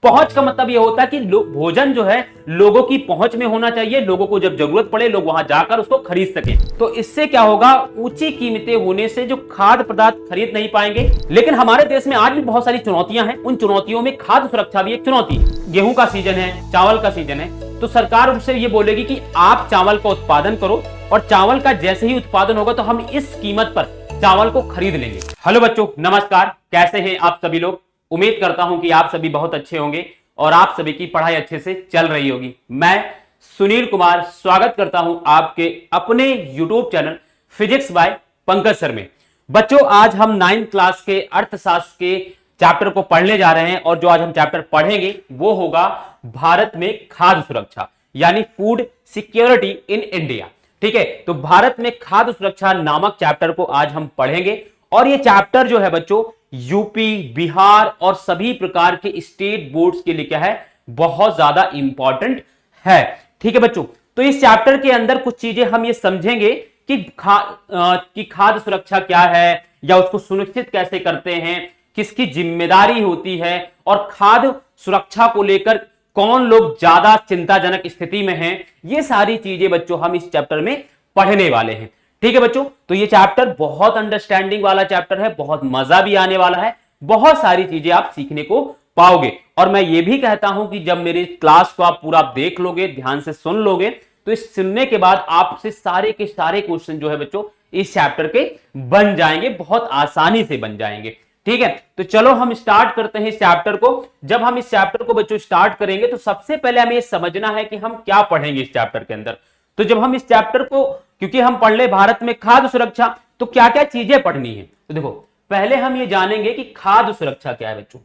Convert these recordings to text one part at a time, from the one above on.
पहुंच का मतलब यह होता है कि भोजन जो है लोगों की पहुंच में होना चाहिए, लोगों को जब जरूरत पड़े लोग वहां जाकर उसको खरीद सके। तो इससे क्या होगा, ऊंची कीमतें होने से जो खाद्य पदार्थ खरीद नहीं पाएंगे। लेकिन हमारे देश में आज भी बहुत सारी चुनौतियां हैं, उन चुनौतियों में खाद्य सुरक्षा भी एक चुनौती है। गेहूं का सीजन है, चावल का सीजन है, तो सरकार उनसे ये बोलेगी कि आप चावल का उत्पादन करो और चावल का जैसे ही उत्पादन होगा तो हम इस कीमत पर चावल को खरीद लेंगे। हेलो बच्चों, नमस्कार, कैसे हैं आप सभी लोग। उम्मीद करता हूं कि आप सभी बहुत अच्छे होंगे और आप सभी की पढ़ाई अच्छे से चल रही होगी। मैं सुनील कुमार स्वागत करता हूं आपके अपने YouTube channel physics bye Pankaj sir में। बच्चों, आज हम 9th क्लास के अर्थशास्त्र के चैप्टर को पढ़ने जा रहे हैं और जो आज हम चैप्टर पढ़ेंगे वो होगा भारत में खाद्य सुरक्षा, यानी फूड सिक्योरिटी इन इंडिया। ठीक है, तो भारत में खाद्य सुरक्षा नामक चैप्टर को आज हम पढ़ेंगे और ये चैप्टर जो है बच्चों यूपी, बिहार और सभी प्रकार के स्टेट बोर्ड्स के लिए क्या है, बहुत ज्यादा इंपॉर्टेंट है। ठीक है बच्चों, तो इस चैप्टर के अंदर कुछ चीजें हम ये समझेंगे कि खाद्य सुरक्षा क्या है या उसको सुनिश्चित कैसे करते हैं, किसकी जिम्मेदारी होती है और खाद्य सुरक्षा को लेकर कौन लोग ज्यादा चिंताजनक स्थिति में हैं। ये सारी चीजें बच्चों हम इस चैप्टर में पढ़ने वाले हैं। ठीक है बच्चों, तो ये चैप्टर बहुत अंडरस्टैंडिंग वाला चैप्टर है, बहुत मजा भी आने वाला है, बहुत सारी चीजें आप सीखने को पाओगे। और मैं ये भी कहता हूं कि जब मेरी क्लास को आप पूरा देख लोगे, ध्यान से सुन लोगे, तो इस सुनने के बाद आपसे सारे के सारे क्वेश्चन जो है बच्चों इस चैप्टर के बन जाएंगे, बहुत आसानी से बन जाएंगे। ठीक है, तो चलो हम स्टार्ट करते हैं इस चैप्टर को। जब हम इस चैप्टर को बच्चों स्टार्ट करेंगे तो सबसे पहले हमें समझना है कि हम क्या पढ़ेंगे इस चैप्टर के अंदर। तो जब हम इस चैप्टर को, क्योंकि हम पढ़ ले भारत में खाद्य सुरक्षा, तो क्या क्या चीजें पढ़नी है। तो देखो, पहले हम ये जानेंगे कि खाद्य सुरक्षा क्या है बच्चों।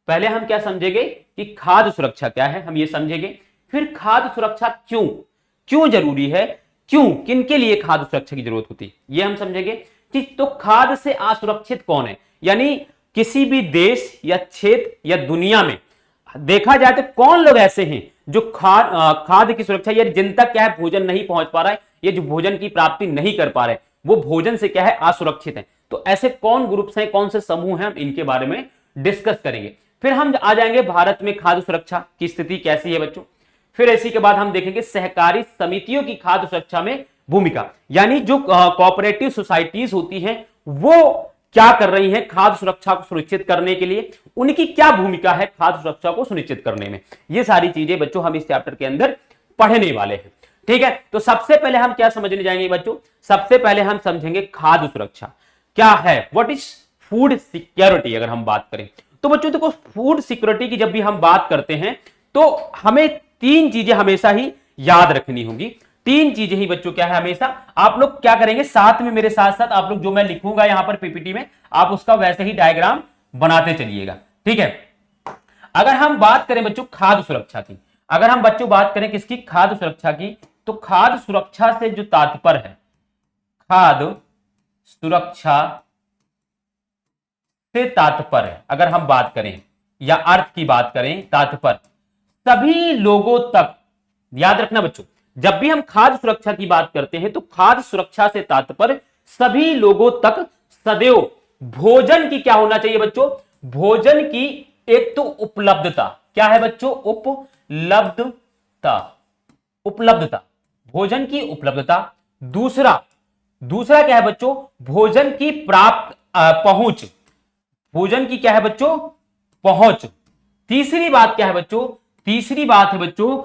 पहले हम क्या समझेंगे कि खाद्य सुरक्षा क्या है, हम ये समझेंगे। फिर खाद्य सुरक्षा क्यों क्यों जरूरी है, क्यों किनके लिए खाद्य सुरक्षा की जरूरत होती है, ये हम समझेंगे। कि तो खाद्य से असुरक्षित कौन है, यानी किसी भी देश या क्षेत्र या दुनिया में देखा जाए तो कौन लोग ऐसे हैं जो खाद्य की सुरक्षा, यानी जिन तक क्या है भोजन नहीं पहुंच पा रहा है, ये जो भोजन की प्राप्ति नहीं कर पा रहे, वो भोजन से क्या है असुरक्षित है। तो ऐसे कौन ग्रुप्स हैं, कौन से समूह हैं, हम इनके बारे में डिस्कस करेंगे। फिर हम आ जाएंगे भारत में खाद्य सुरक्षा की स्थिति कैसी है बच्चों। फिर इसी के बाद हम देखेंगे सहकारी समितियों की खाद्य सुरक्षा में भूमिका, यानी जो कोऑपरेटिव सोसाइटीज होती हैं वो क्या कर रही हैं खाद्य सुरक्षा को सुनिश्चित करने के लिए, उनकी क्या भूमिका है खाद्य सुरक्षा को सुनिश्चित करने में। ये सारी चीजें बच्चों हम इस चैप्टर के अंदर पढ़ने वाले हैं। ठीक है, तो सबसे पहले हम क्या समझने जाएंगे बच्चों, सबसे पहले हम समझेंगे खाद्य सुरक्षा क्या है, व्हाट इज फूड सिक्योरिटी। अगर हम बात करें तो बच्चों देखो, फूड सिक्योरिटी की जब भी हम बात करते हैं तो हमें तीन चीजें हमेशा ही याद रखनी होंगी। तीन चीजें ही बच्चों क्या है हमेशा, आप लोग क्या करेंगे साथ में, मेरे साथ साथ आप लोग जो मैं लिखूंगा यहां पर पीपीटी में, आप उसका वैसे ही डायग्राम बनाते चलिएगा। ठीक है, अगर हम बात करें बच्चों खाद्य सुरक्षा की, अगर हम बच्चों बात करें किसकी, खाद्य सुरक्षा की, तो खाद्य सुरक्षा से जो तात्पर्य है, खाद्य सुरक्षा से तात्पर्य अगर हम बात करें या अर्थ की बात करें, तात्पर्य सभी लोगों तक, याद रखना बच्चों, जब भी हम खाद्य सुरक्षा की बात करते हैं तो खाद्य सुरक्षा से तात्पर्य सभी लोगों तक सदैव भोजन की क्या होना चाहिए बच्चों, भोजन की एक तो उपलब्धता, क्या है बच्चों, उपलब्धता, उपलब्धता, भोजन की उपलब्धता। दूसरा क्या है बच्चों, भोजन की प्राप्त पहुंच, भोजन की क्या है बच्चों, पहुंच। तीसरी बात क्या है बच्चों, तीसरी बात है बच्चों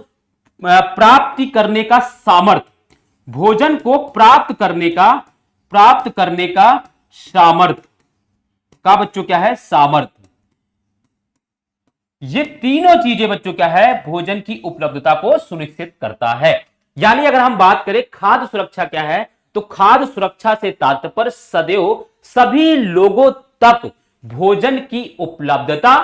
प्राप्ति करने का सामर्थ्य, भोजन को प्राप्त करने का सामर्थ्य का बच्चों क्या है, सामर्थ्य। ये तीनों चीजें बच्चों क्या है, भोजन की उपलब्धता को सुनिश्चित करता है। यानी अगर हम बात करें खाद्य सुरक्षा क्या है, तो खाद्य सुरक्षा से तात्पर्य सदैव सभी लोगों तक भोजन की उपलब्धता,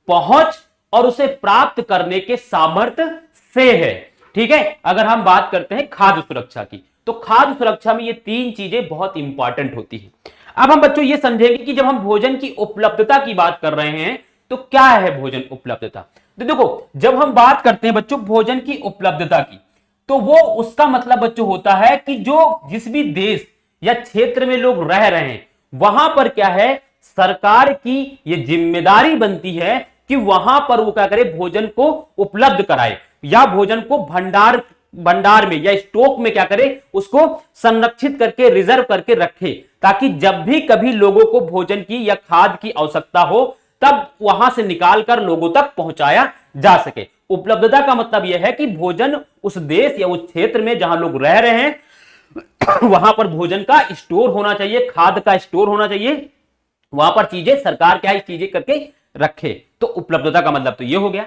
पहुंच और उसे प्राप्त करने के सामर्थ्य से है। ठीक है, अगर हम बात करते हैं खाद्य सुरक्षा की, तो खाद्य सुरक्षा में ये तीन चीजें बहुत इंपॉर्टेंट होती है। अब हम बच्चों ये समझेंगे कि जब हम भोजन की उपलब्धता की बात कर रहे हैं तो क्या है भोजन उपलब्धता। तो देखो, जब हम बात करते हैं बच्चों भोजन की उपलब्धता की, तो वो उसका मतलब बच्चों होता है कि जो जिस भी देश या क्षेत्र में लोग रह रहे हैं वहां पर क्या है, सरकार की ये जिम्मेदारी बनती है कि वहां पर वो क्या करे, भोजन को उपलब्ध कराए या भोजन को भंडार में या स्टॉक में क्या करे, उसको संरक्षित करके रिजर्व करके रखे, ताकि जब भी कभी लोगों को भोजन की या खाद्य की आवश्यकता हो तब वहां से निकाल कर लोगों तक पहुंचाया जा सके। उपलब्धता का मतलब यह है कि भोजन उस देश या उस क्षेत्र में जहां लोग रह रहे हैं वहां पर भोजन का स्टोर होना चाहिए, खाद्य का स्टोर होना चाहिए, वहां पर चीजें सरकार क्या है चीजें करके रखे। तो उपलब्धता का मतलब तो यह हो गया।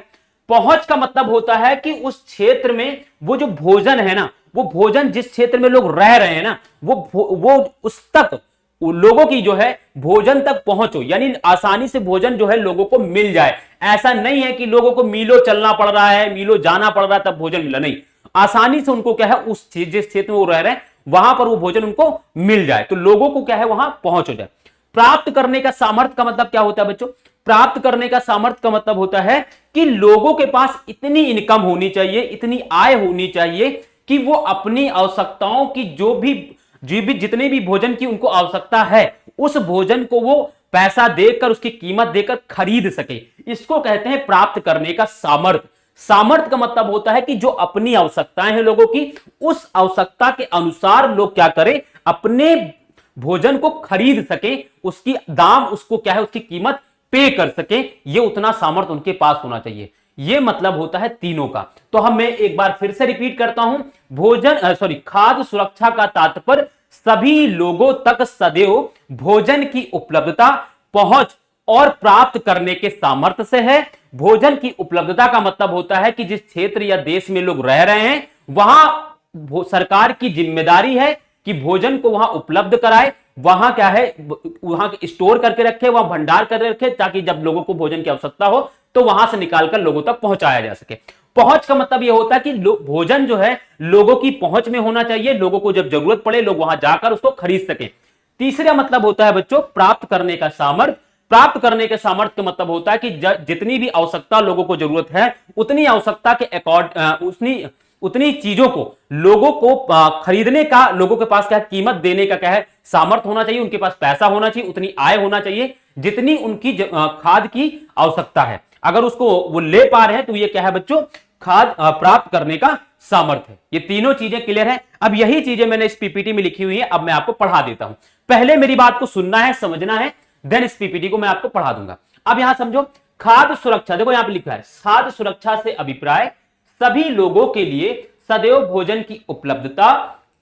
पहुंच का मतलब होता है कि उस क्षेत्र में वो जो भोजन है ना, वो भोजन जिस क्षेत्र में लोग रह रहे हैं ना, वो उस तक लोगों की जो है भोजन तक पहुंचो, यानी आसानी से भोजन जो है लोगों को मिल जाए। ऐसा नहीं है कि लोगों को मीलों चलना पड़ रहा है, मीलों जाना पड़ रहा है तब भोजन मिला, नहीं, आसानी से उनको क्या है उस जिस क्षेत्र में वो रह रहे हैं वहां पर वो भोजन उनको मिल जाए, तो लोगों को क्या है वहां पहुंच हो जाए। प्राप्त करने का सामर्थ्य का मतलब क्या होता है बच्चों? प्राप्त करने का सामर्थ्य का मतलब होता है कि लोगों के पास इतनी इनकम होनी चाहिए, इतनी आय होनी चाहिए कि वो अपनी आवश्यकताओं की जो भी जितने भी भोजन की उनको आवश्यकता है उस भोजन को वो पैसा देकर, उसकी कीमत देकर खरीद सके। इसको कहते हैं प्राप्त करने का सामर्थ्य। सामर्थ्य का मतलब होता है कि जो अपनी आवश्यकताएं हैं लोगों की, उस आवश्यकता के अनुसार लोग क्या करें, अपने भोजन को खरीद सके, उसकी दाम, उसको क्या है उसकी कीमत पे कर सके, ये उतना सामर्थ्य उनके पास होना चाहिए। ये मतलब होता है तीनों का। तो हम मैं एक बार फिर से रिपीट करता हूं, खाद्य सुरक्षा का तात्पर्य सभी लोगों तक सदैव भोजन की उपलब्धता, पहुंच और प्राप्त करने के सामर्थ्य से है। भोजन की उपलब्धता का मतलब होता है कि जिस क्षेत्र या देश में लोग रह रहे हैं वहां सरकार की जिम्मेदारी है कि भोजन को वहां उपलब्ध कराए, वहां क्या है वहां स्टोर करके रखे, वहां भंडार करके रखे, ताकि जब लोगों को भोजन की आवश्यकता हो तो वहां से निकालकर लोगों तक पहुंचाया जा सके। पहुंच का मतलब यह होता है कि भोजन जो है लोगों की पहुंच में होना चाहिए, लोगों को जब जरूरत पड़े लोग वहां जाकर उसको खरीद सके। तीसरा मतलब होता है बच्चों प्राप्त करने का सामर्थ्य। प्राप्त करने के सामर्थ्य का मतलब होता है कि जितनी भी आवश्यकता लोगों को जरूरत है उतनी आवश्यकता के अकॉर्ड उतनी चीजों को लोगों को खरीदने का, लोगों के पास क्या कीमत देने का क्या है सामर्थ्य होना चाहिए, उनके पास पैसा होना चाहिए, उतनी आय होना चाहिए जितनी उनकी खाद की आवश्यकता है। अगर उसको वो ले पा रहे हैं तो ये क्या है बच्चों, खाद प्राप्त करने का सामर्थ्य है। ये तीनों चीजें क्लियर है। अब यही चीजें मैंने इस पीपीटी में लिखी हुई है, अब मैं आपको पढ़ा देता हूं। पहले मेरी बात को सुनना है, समझना है, देन इस पीपीटी को मैं आपको पढ़ा दूंगा। अब यहां समझो, खाद्य सुरक्षा, देखो यहां पे लिखा है खाद्य सुरक्षा से अभिप्राय सभी लोगों के लिए सदैव भोजन की उपलब्धता,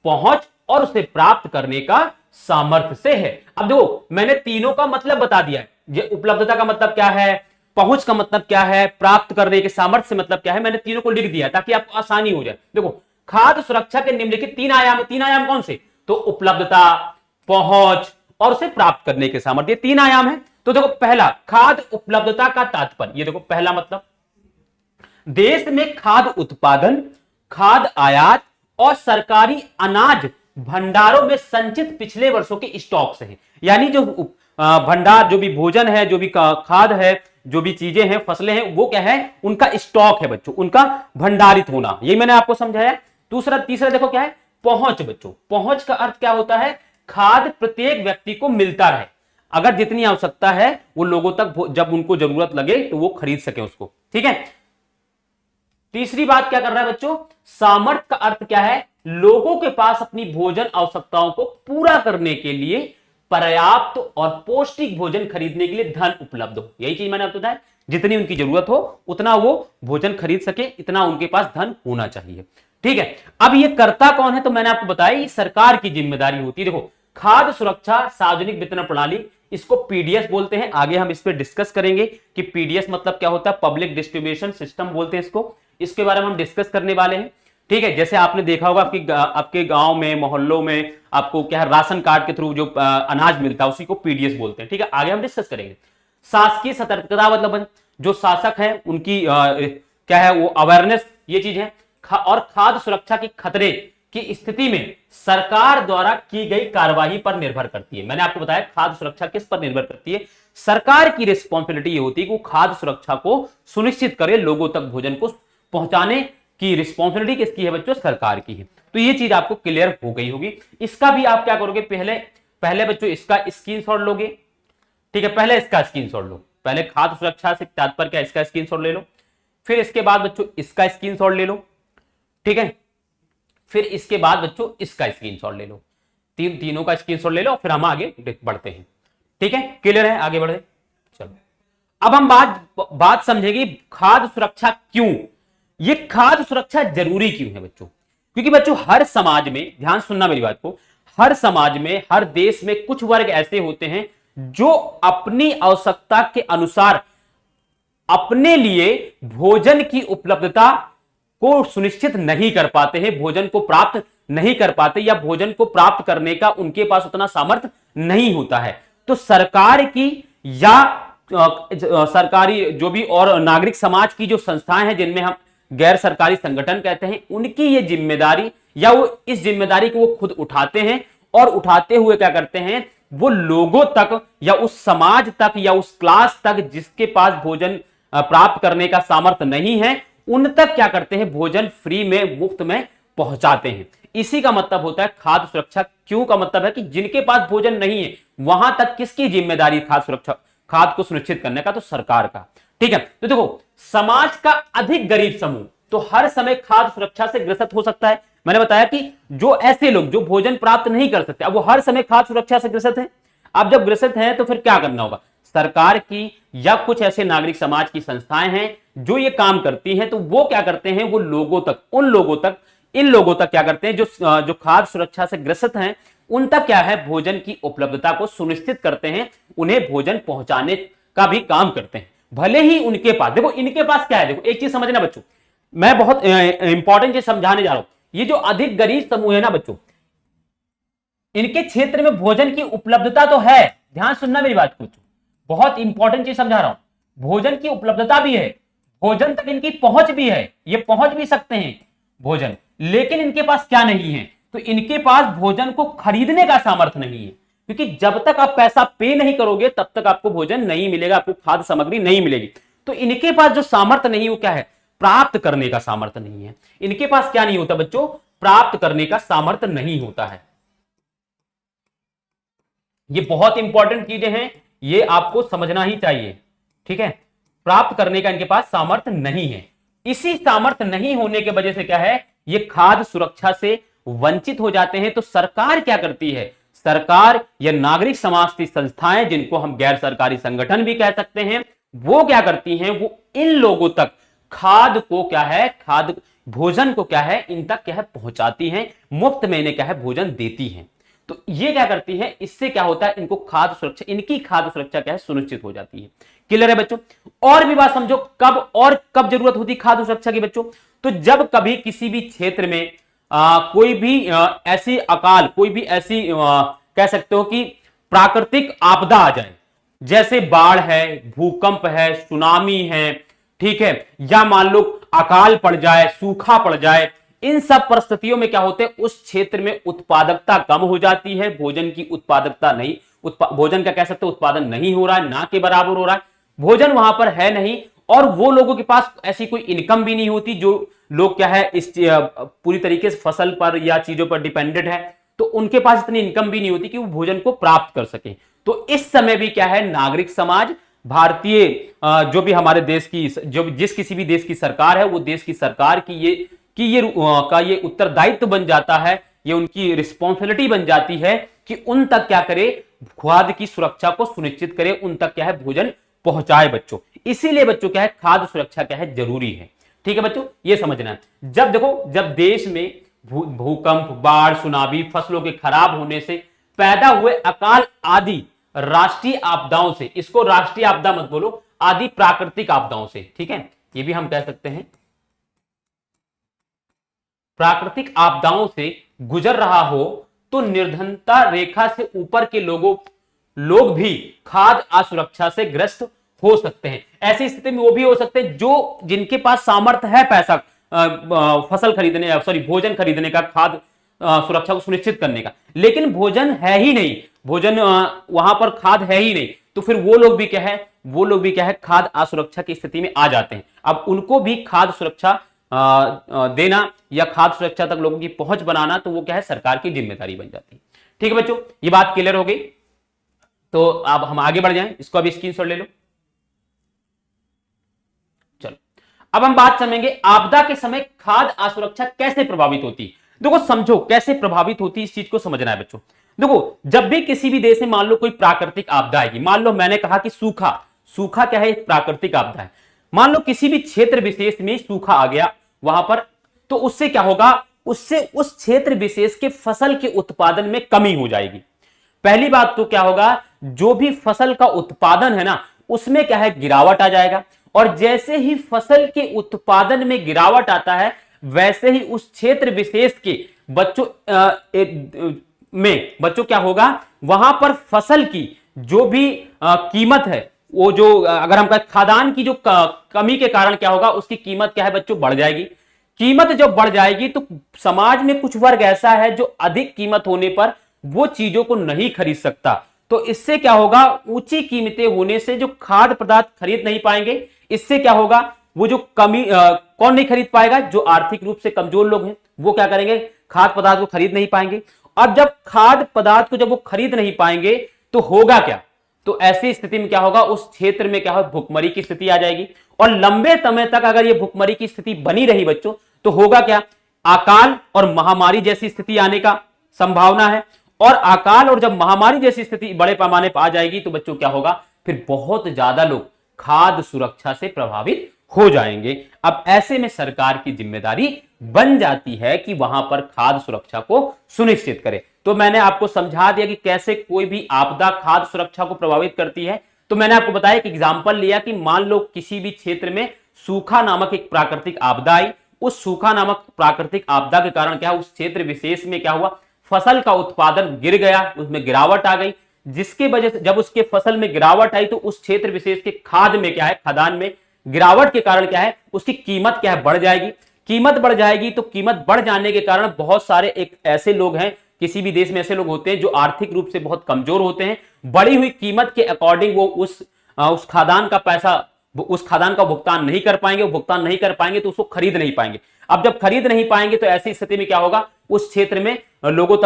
पहुंच और उसे प्राप्त करने का सामर्थ्य से है। अब देखो मैंने तीनों का मतलब बता दिया है। उपलब्धता का मतलब क्या है, पहुंच का मतलब क्या है, प्राप्त करने के सामर्थ्य से मतलब क्या है, मैंने तीनों को लिख दिया ताकि आपको आसानी हो जाए। देखो खाद्य सुरक्षा के निम्नलिखित तीन आयाम है। तीन आयाम कौन से? तो उपलब्धता, पहुंच और उसे प्राप्त करने के सामर्थ्य, ये तीन आयाम है। तो देखो पहला खाद्य उपलब्धता का तात्पर्य, ये देखो पहला मतलब देश में खाद्य उत्पादन, खाद्य आयात और सरकारी अनाज भंडारों में संचित पिछले वर्षों के स्टॉक से है। यानी जो भंडार, जो भी भोजन है, जो भी खाद्य है, जो भी चीजें हैं, फसलें हैं, वो क्या है उनका स्टॉक है बच्चों, उनका भंडारित होना, यही मैंने आपको समझाया। तीसरा देखो क्या है, पहुंच बच्चों। पहुंच का अर्थ क्या होता है, खाद्य प्रत्येक व्यक्ति को मिलता रहे, अगर जितनी आवश्यकता है वो लोगों तक जब उनको जरूरत लगे तो वो खरीद सके उसको, ठीक है। तीसरी बात क्या कर रहा है बच्चों, सामर्थ्य का अर्थ क्या है, लोगों के पास अपनी भोजन आवश्यकताओं को पूरा करने के लिए पर्याप्त और पौष्टिक भोजन खरीदने के लिए धन उपलब्ध हो। यही चीज मैंने आपको बताया, जितनी उनकी जरूरत हो उतना वो भोजन खरीद सके, इतना उनके पास धन होना चाहिए, ठीक है। अब ये करता कौन है, तो मैंने आपको बताया ये सरकार की जिम्मेदारी होती है। देखो खाद्य सुरक्षा सार्वजनिक वितरण प्रणाली, इसको पीडीएस बोलते हैं। आगे हम इस पर डिस्कस करेंगे कि पीडीएस मतलब क्या होता है, पब्लिक डिस्ट्रीब्यूशन सिस्टम बोलते हैं इसको। इसके बारे में हम डिस्कस करने वाले हैं, ठीक है। जैसे आपने देखा होगा आपके गांव में, मोहल्लों में आपको क्या है राशन कार्ड के थ्रू जो अनाज मिलता है उसी को पीडीएस बोलते हैं, ठीक है। आगे हम डिस्कस करेंगे। शासकीय सतर्कता मतलब जो शासक है उनकी क्या है वो अवेयरनेस, ये चीज है। और खाद्य सुरक्षा की खतरे की स्थिति में सरकार द्वारा की गई कार्रवाई पर निर्भर करती है। मैंने आपको बताया खाद्य सुरक्षा किस पर निर्भर करती है, सरकार की रिस्पॉन्सिबिलिटी ये होती है कि वो खाद्य सुरक्षा को सुनिश्चित करे, लोगों तक भोजन को पहुंचाने की रिस्पॉन्सिबिलिटी किसकी है बच्चों, सरकार की है। तो ये चीज आपको क्लियर हो गई होगी। इसका भी आप क्या करोगे, पहले बच्चों इसका स्क्रीनशॉट लोगे, ठीक है। पहले इसका स्क्रीनशॉट लो, पहले खाद्य सुरक्षा से तात्पर्य क्या, इसका स्क्रीनशॉट ले लो। फिर इसके बाद बच्चों इसका स्क्रीनशॉट ले लो, ठीक है। फिर इसके बाद बच्चों इसका स्क्रीनशॉट ले लो, तीनों का स्क्रीनशॉट ले लो, फिर हम आगे बढ़ते हैं, ठीक है। क्लियर है, आगे बढ़े। चलो अब हम बात समझेंगे खाद्य सुरक्षा क्यों, ये खाद्य सुरक्षा जरूरी क्यों है बच्चों। क्योंकि बच्चों हर समाज में, ध्यान सुनना मेरी बात को, हर समाज में, हर देश में कुछ वर्ग ऐसे होते हैं जो अपनी आवश्यकता के अनुसार अपने लिए भोजन की उपलब्धता को सुनिश्चित नहीं कर पाते हैं, भोजन को प्राप्त नहीं कर पाते, या भोजन को प्राप्त करने का उनके पास उतना सामर्थ्य नहीं होता है। तो सरकार की या सरकारी जो भी और नागरिक समाज की जो संस्थाएं हैं, जिनमें हम गैर सरकारी संगठन कहते हैं, उनकी ये जिम्मेदारी, या वो इस जिम्मेदारी को वो खुद उठाते हैं, और उठाते हुए क्या करते हैं, वो लोगों तक या उस समाज तक या उस क्लास तक जिसके पास भोजन प्राप्त करने का सामर्थ्य नहीं है, उन तक क्या करते हैं, भोजन फ्री में, मुफ्त में पहुंचाते हैं। इसी का मतलब होता है खाद्य सुरक्षा क्यों का मतलब है कि जिनके पास भोजन नहीं है वहां तक किसकी जिम्मेदारी खाद्य सुरक्षा, खाद्य को सुनिश्चित करने का, तो सरकार का, ठीक है। तो देखो समाज का अधिक गरीब समूह तो हर समय खाद्य सुरक्षा से ग्रसित हो सकता है। मैंने बताया कि जो ऐसे लोग जो भोजन प्राप्त नहीं कर सकते, अब वो हर समय खाद्य सुरक्षा से ग्रसित है। अब जब ग्रसित है तो फिर क्या करना होगा, सरकार की या कुछ ऐसे नागरिक समाज की संस्थाएं हैं जो ये काम करती हैं, तो वो क्या करते हैं, वो लोगों तक, उन लोगों तक, इन लोगों तक क्या करते हैं जो खाद्य सुरक्षा से ग्रसित हैं, उन तक क्या है, भोजन की उपलब्धता को सुनिश्चित करते हैं, उन्हें भोजन पहुंचाने का भी काम करते हैं। भले ही उनके पास, देखो इनके पास क्या है, देखो एक चीज समझना बच्चों, मैं बहुत इंपॉर्टेंट चीज समझाने जा रहा हूं। ये जो अधिक गरीब समूह है ना बच्चों, इनके क्षेत्र में भोजन की उपलब्धता तो है, ध्यान सुनना मेरी बात को, बहुत इंपॉर्टेंट चीज समझा रहा हूं, भोजन की उपलब्धता भी है, भोजन तक इनकी पहुंच भी है, ये पहुंच भी सकते हैं भोजन, लेकिन इनके पास क्या नहीं है, तो इनके पास भोजन को खरीदने का सामर्थ्य नहीं है। क्योंकि जब तक आप पैसा पे नहीं करोगे तब तक आपको भोजन नहीं मिलेगा, आपको खाद्य सामग्री नहीं मिलेगी। तो इनके पास जो सामर्थ्य नहीं, वो क्या है, प्राप्त करने का सामर्थ्य नहीं है। इनके पास क्या नहीं होता बच्चों, प्राप्त करने का सामर्थ्य नहीं होता है। ये बहुत इंपॉर्टेंट चीजें हैं, ये आपको समझना ही चाहिए, ठीक है। प्राप्त करने का इनके पास सामर्थ्य नहीं है। इसी सामर्थ्य नहीं होने के वजह से क्या है, ये खाद्य सुरक्षा से वंचित हो जाते हैं। तो सरकार क्या करती है, सरकार या नागरिक समाज की संस्थाएं, जिनको हम गैर सरकारी संगठन भी कह सकते हैं, वो क्या करती हैं, वो इन लोगों तक खाद्य को क्या है, खाद्य भोजन को क्या है, इन तक क्या है पहुंचाती हैं, मुफ्त में इन्हें क्या है भोजन देती हैं। तो ये क्या करती है, इससे क्या होता है, इनको खाद्य सुरक्षा, इनकी खाद्य सुरक्षा क्या है, सुनिश्चित हो जाती है। क्लियर है बच्चों। और भी बात समझो, कब जरूरत होती है खाद्य सुरक्षा की बच्चों, तो जब कभी किसी भी क्षेत्र में कोई भी ऐसी अकाल, कोई भी ऐसी कह सकते हो कि प्राकृतिक आपदा आ जाए, जैसे बाढ़ है, भूकंप है, सुनामी है, ठीक है, या मान लो अकाल पड़ जाए, सूखा पड़ जाए, इन सब परिस्थितियों में क्या होते हैं, उस क्षेत्र में उत्पादकता कम हो जाती है, भोजन की उत्पादकता नहीं, भोजन का कह सकते हो उत्पादन नहीं हो रहा है, ना के बराबर हो रहा है, भोजन वहां पर है नहीं, और वो लोगों के पास ऐसी कोई इनकम भी नहीं होती, जो लोग क्या है इस पूरी तरीके से फसल पर या चीजों पर डिपेंडेंट है, तो उनके पास इतनी इनकम भी नहीं होती कि वो भोजन को प्राप्त कर सके। तो इस समय भी क्या है, नागरिक समाज, भारतीय जो भी हमारे देश की, जो जिस किसी भी देश की सरकार है, वो देश की सरकार की ये उत्तरदायित्व बन जाता है, ये उनकी रिस्पॉन्सिबिलिटी बन जाती है कि उन तक क्या करे, खाद्य की सुरक्षा को सुनिश्चित करे, उन तक क्या है भोजन पहुंचाए बच्चों। इसीलिए बच्चों क्या है, खाद्य सुरक्षा क्या है, जरूरी है। ठीक है बच्चों, ये समझना है। जब देखो, जब देश में भूकंप, बाढ़, सुनामी, फसलों के खराब होने से पैदा हुए अकाल आदि राष्ट्रीय आपदाओं से, इसको राष्ट्रीय आपदा मत बोलो, आदि प्राकृतिक आपदाओं से, ठीक है, ये भी हम कह सकते हैं, प्राकृतिक आपदाओं से गुजर रहा हो, तो निर्धनता रेखा से ऊपर के लोग भी खाद्य असुरक्षा से ग्रस्त हो सकते हैं। ऐसी स्थिति में वो भी हो सकते हैं जो जिनके पास सामर्थ्य है पैसा फसल खरीदने, भोजन खरीदने का, खाद्य सुरक्षा को सुनिश्चित करने का, लेकिन भोजन है ही नहीं, भोजन वहां पर खाद्य है ही नहीं, तो फिर वो लोग भी क्या है खाद्य असुरक्षा की स्थिति में आ जाते हैं। अब उनको भी खाद्य सुरक्षा देना या खाद्य सुरक्षा तक लोगों की पहुंच बनाना, तो वो क्या है, सरकार की जिम्मेदारी बन जाती है। ठीक है बच्चों, ये बात क्लियर हो गई। तो अब हम आगे बढ़ जाएं, इसको अभी स्क्रीनशॉट ले लो। अब हम बात समझेंगे आपदा के समय खाद्य असुरक्षा कैसे प्रभावित होती। देखो समझो कैसे प्रभावित होती, इस चीज को समझना है बच्चों। देखो जब भी किसी भी देश में मान लो कोई प्राकृतिक आपदा आएगी, मान लो मैंने कहा कि सूखा, सूखा क्या है, एक प्राकृतिक आपदा है। मान लो किसी भी क्षेत्र विशेष में सूखा आ गया वहां पर, तो उससे क्या होगा, उससे उस क्षेत्र विशेष के फसल के उत्पादन में कमी हो जाएगी। पहली बात तो क्या होगा, जो भी फसल का उत्पादन है ना उसमें क्या है, गिरावट आ जाएगा। और जैसे ही फसल के उत्पादन में गिरावट आता है वैसे ही उस क्षेत्र विशेष के बच्चों बच्चों क्या होगा, वहां पर फसल की जो भी कीमत है, वो जो अगर हम खाद्यान्न की जो कमी के कारण क्या होगा, उसकी कीमत क्या है बच्चों, बढ़ जाएगी। कीमत जब बढ़ जाएगी तो समाज में कुछ वर्ग ऐसा है जो अधिक कीमत होने पर वो चीजों को नहीं खरीद सकता। तो इससे क्या होगा, ऊंची कीमतें होने से जो खाद्य पदार्थ खरीद नहीं पाएंगे। इससे क्या होगा, वो जो कमी कौन नहीं खरीद पाएगा, जो आर्थिक रूप से कमजोर लोग हैं वो क्या करेंगे, खाद्य पदार्थ को खरीद नहीं पाएंगे। अब जब खाद्य पदार्थ को जब वो खरीद नहीं पाएंगे तो होगा क्या, तो ऐसी स्थिति में क्या होगा, उस क्षेत्र में क्या होगा, भुखमरी की स्थिति आ जाएगी। और लंबे समय तक अगर ये भुखमरी की स्थिति बनी रही बच्चों, तो होगा क्या, अकाल और महामारी जैसी स्थिति आने का संभावना है। और अकाल और जब महामारी जैसी स्थिति बड़े पैमाने पर आ जाएगी तो बच्चों क्या होगा, फिर बहुत ज्यादा लोग खाद्य सुरक्षा से प्रभावित हो जाएंगे। अब ऐसे में सरकार की जिम्मेदारी बन जाती है कि वहां पर खाद्य सुरक्षा को सुनिश्चित करे। तो मैंने आपको समझा दिया कि कैसे कोई भी आपदा खाद्य सुरक्षा को प्रभावित करती है। तो मैंने आपको बताया कि एग्जांपल लिया कि मान लो किसी भी क्षेत्र में सूखा नामक एक प्राकृतिक आपदा आई, उस सूखा नामक प्राकृतिक आपदा के कारण क्या, उस क्षेत्र विशेष में क्या हुआ, फसल का उत्पादन गिर गया, उसमें गिरावट आ गई, जिसके वजह से जब उसके फसल में गिरावट आई तो उस क्षेत्र विशेष के खाद में क्या है, खाद्यान्न में गिरावट के कारण क्या है, उसकी कीमत क्या है, बढ़ जाएगी। कीमत बढ़ जाएगी तो कीमत बढ़ जाने के कारण बहुत सारे एक ऐसे लोग हैं, किसी भी देश में ऐसे लोग होते हैं जो आर्थिक रूप से बहुत कमजोर होते हैं, बढ़ी हुई कीमत के अकॉर्डिंग वो उस खाद्यान्न का पैसा, उस खाद्यान्न का भुगतान नहीं कर पाएंगे। वो भुगतान नहीं कर पाएंगे तो उसको खरीद नहीं पाएंगे। अब जब खरीद नहीं पाएंगे तो ऐसी स्थिति में क्या होगा, उस क्षेत्र में लोगों तक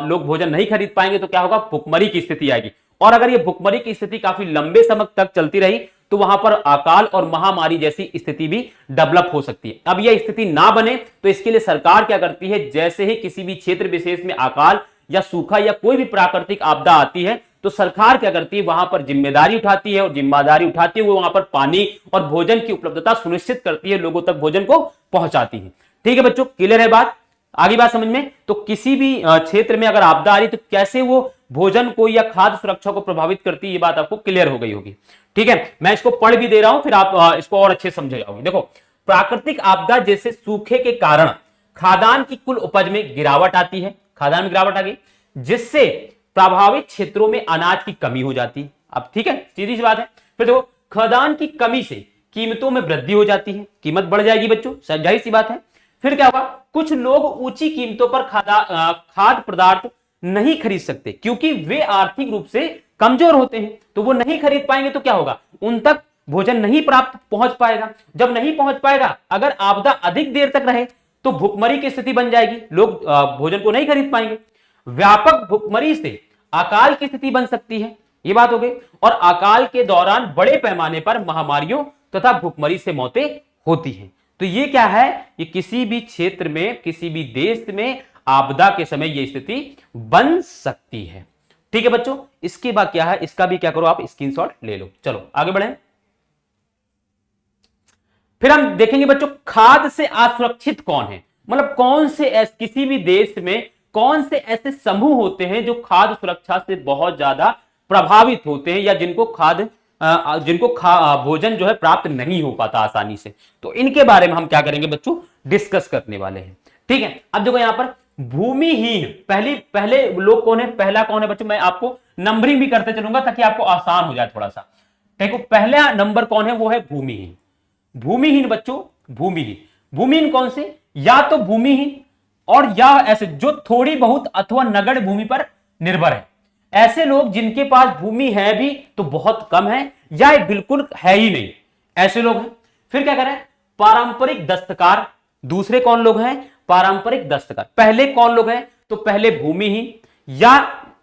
लोग भोजन नहीं खरीद पाएंगे, तो क्या होगा, भुखमरी की स्थिति आएगी। और अगर ये भुखमरी की स्थिति काफी लंबे समय तक चलती रही तो वहां पर अकाल और महामारी जैसी स्थिति भी डेवलप हो सकती है। अब यह स्थिति ना बने तो इसके लिए सरकार क्या करती है, जैसे ही किसी भी क्षेत्र विशेष में अकाल या सूखा या कोई भी प्राकृतिक आपदा आती है तो सरकार क्या करती है, वहां पर जिम्मेदारी उठाती है, और जिम्मेदारी उठाते हुए वहां पर पानी और भोजन की उपलब्धता सुनिश्चित करती है, लोगों तक भोजन को पहुंचाती है। ठीक है बच्चों, क्लियर है बात, आगे बात समझ में। तो किसी भी क्षेत्र में अगर आपदा आ रही तो कैसे वो भोजन को या खाद्य सुरक्षा को प्रभावित करती है, ये बात आपको क्लियर हो गई होगी। ठीक है, मैं इसको पढ़ भी दे रहा हूं, फिर आप इसको और अच्छे समझ जाओगे। देखो, प्राकृतिक आपदा जैसे सूखे के कारण खाद्यान्न की कुल उपज में गिरावट आती है, खाद्यान्न में गिरावट आ गई, जिससे प्रभावित क्षेत्रों में अनाज की कमी हो जाती है। अब ठीक है, सीधी सी बात है। फिर देखो, खाद्यान्न की कमी से कीमतों में वृद्धि हो जाती है, कीमत बढ़ जाएगी बच्चों, जाहिर सी बात है। फिर क्या होगा, कुछ लोग ऊंची कीमतों पर खाद्य पदार्थ नहीं खरीद सकते क्योंकि वे आर्थिक रूप से कमजोर होते हैं, तो वो नहीं खरीद पाएंगे तो क्या होगा, उन तक भोजन नहीं प्राप्त पहुंच पाएगा। जब नहीं पहुंच पाएगा, अगर आपदा अधिक देर तक रहे तो भुखमरी की स्थिति बन जाएगी, लोग भोजन को नहीं खरीद पाएंगे। व्यापक भुखमरी से अकाल की स्थिति बन सकती है, ये बात हो गई। और अकाल के दौरान बड़े पैमाने पर महामारियों तथा भुखमरी से मौतें होती हैं। तो ये क्या है, ये किसी भी क्षेत्र में, किसी भी देश में आपदा के समय ये स्थिति बन सकती है। ठीक है बच्चों, इसके बाद क्या है, इसका भी क्या करो, आप स्क्रीनशॉट ले लो। चलो आगे बढ़े। फिर हम देखेंगे बच्चों, खाद्य से असुरक्षित कौन है, मतलब कौन से किसी भी देश में कौन से ऐसे समूह होते हैं जो खाद्य सुरक्षा से बहुत ज्यादा प्रभावित होते हैं, या जिनको भोजन जो है प्राप्त नहीं हो पाता आसानी से। तो इनके बारे में हम क्या करेंगे बच्चों, डिस्कस करने वाले हैं। ठीक है, अब देखो यहां पर भूमिहीन, पहले लोग कौन है, पहला कौन है बच्चों, मैं आपको नंबरिंग भी करते चलूंगा ताकि आपको आसान हो जाए थोड़ा सा। देखो पहला नंबर कौन है, वो है भूमिहीन। भूमिहीन बच्चों, भूमिहीन कौन से, या तो भूमिहीन और या ऐसे जो थोड़ी बहुत अथवा नगण्य भूमि पर निर्भर है। ऐसे लोग जिनके पास भूमि है भी तो बहुत कम है, या बिल्कुल है ही नहीं, ऐसे लोग हैं। फिर क्या करें, पारंपरिक दस्तकार, दूसरे कौन लोग हैं, पारंपरिक दस्तकार। पहले कौन लोग हैं, तो पहले भूमिहीन, या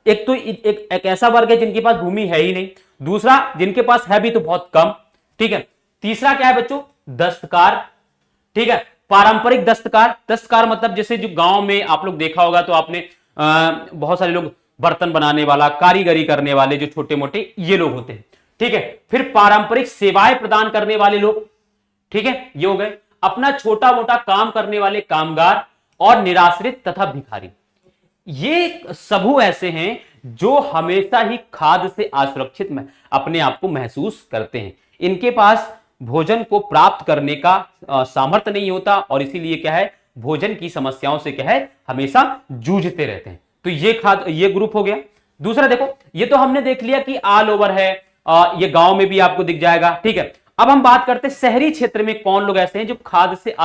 एक तो एक ऐसा वर्ग है जिनके पास भूमि है ही नहीं, दूसरा जिनके पास है भी तो बहुत कम। ठीक है, तीसरा क्या है बच्चों, दस्तकार, ठीक है। पारंपरिक दस्तकार, दस्तकार मतलब जैसे जो गांव में आप लोग देखा होगा तो आपने बहुत सारे लोग बर्तन बनाने वाला, कारीगरी करने वाले जो छोटे मोटे ये लोग होते हैं, ठीक है। फिर पारंपरिक सेवाएं प्रदान करने वाले लोग, ठीक है, ये हो गए। अपना छोटा मोटा काम करने वाले कामगार और निराश्रित तथा भिखारी, ये सबू ऐसे हैं जो हमेशा ही खाद्य से असुरक्षित में अपने आप को महसूस करते हैं। इनके पास भोजन को प्राप्त करने का सामर्थ्य नहीं होता और इसीलिए क्या है, भोजन की समस्याओं से क्या है, हमेशा जूझते रहते हैं। तो ये ग्रुप हो गया। दूसरा देखो, ये तो हमने देख लिया कि ऑल ओवर है, ये गांव में भी आपको दिख जाएगा, ठीक है। अब हम बात करते हैं शहरी क्षेत्र में कौन लोग ऐसे हैं जो खाद्य से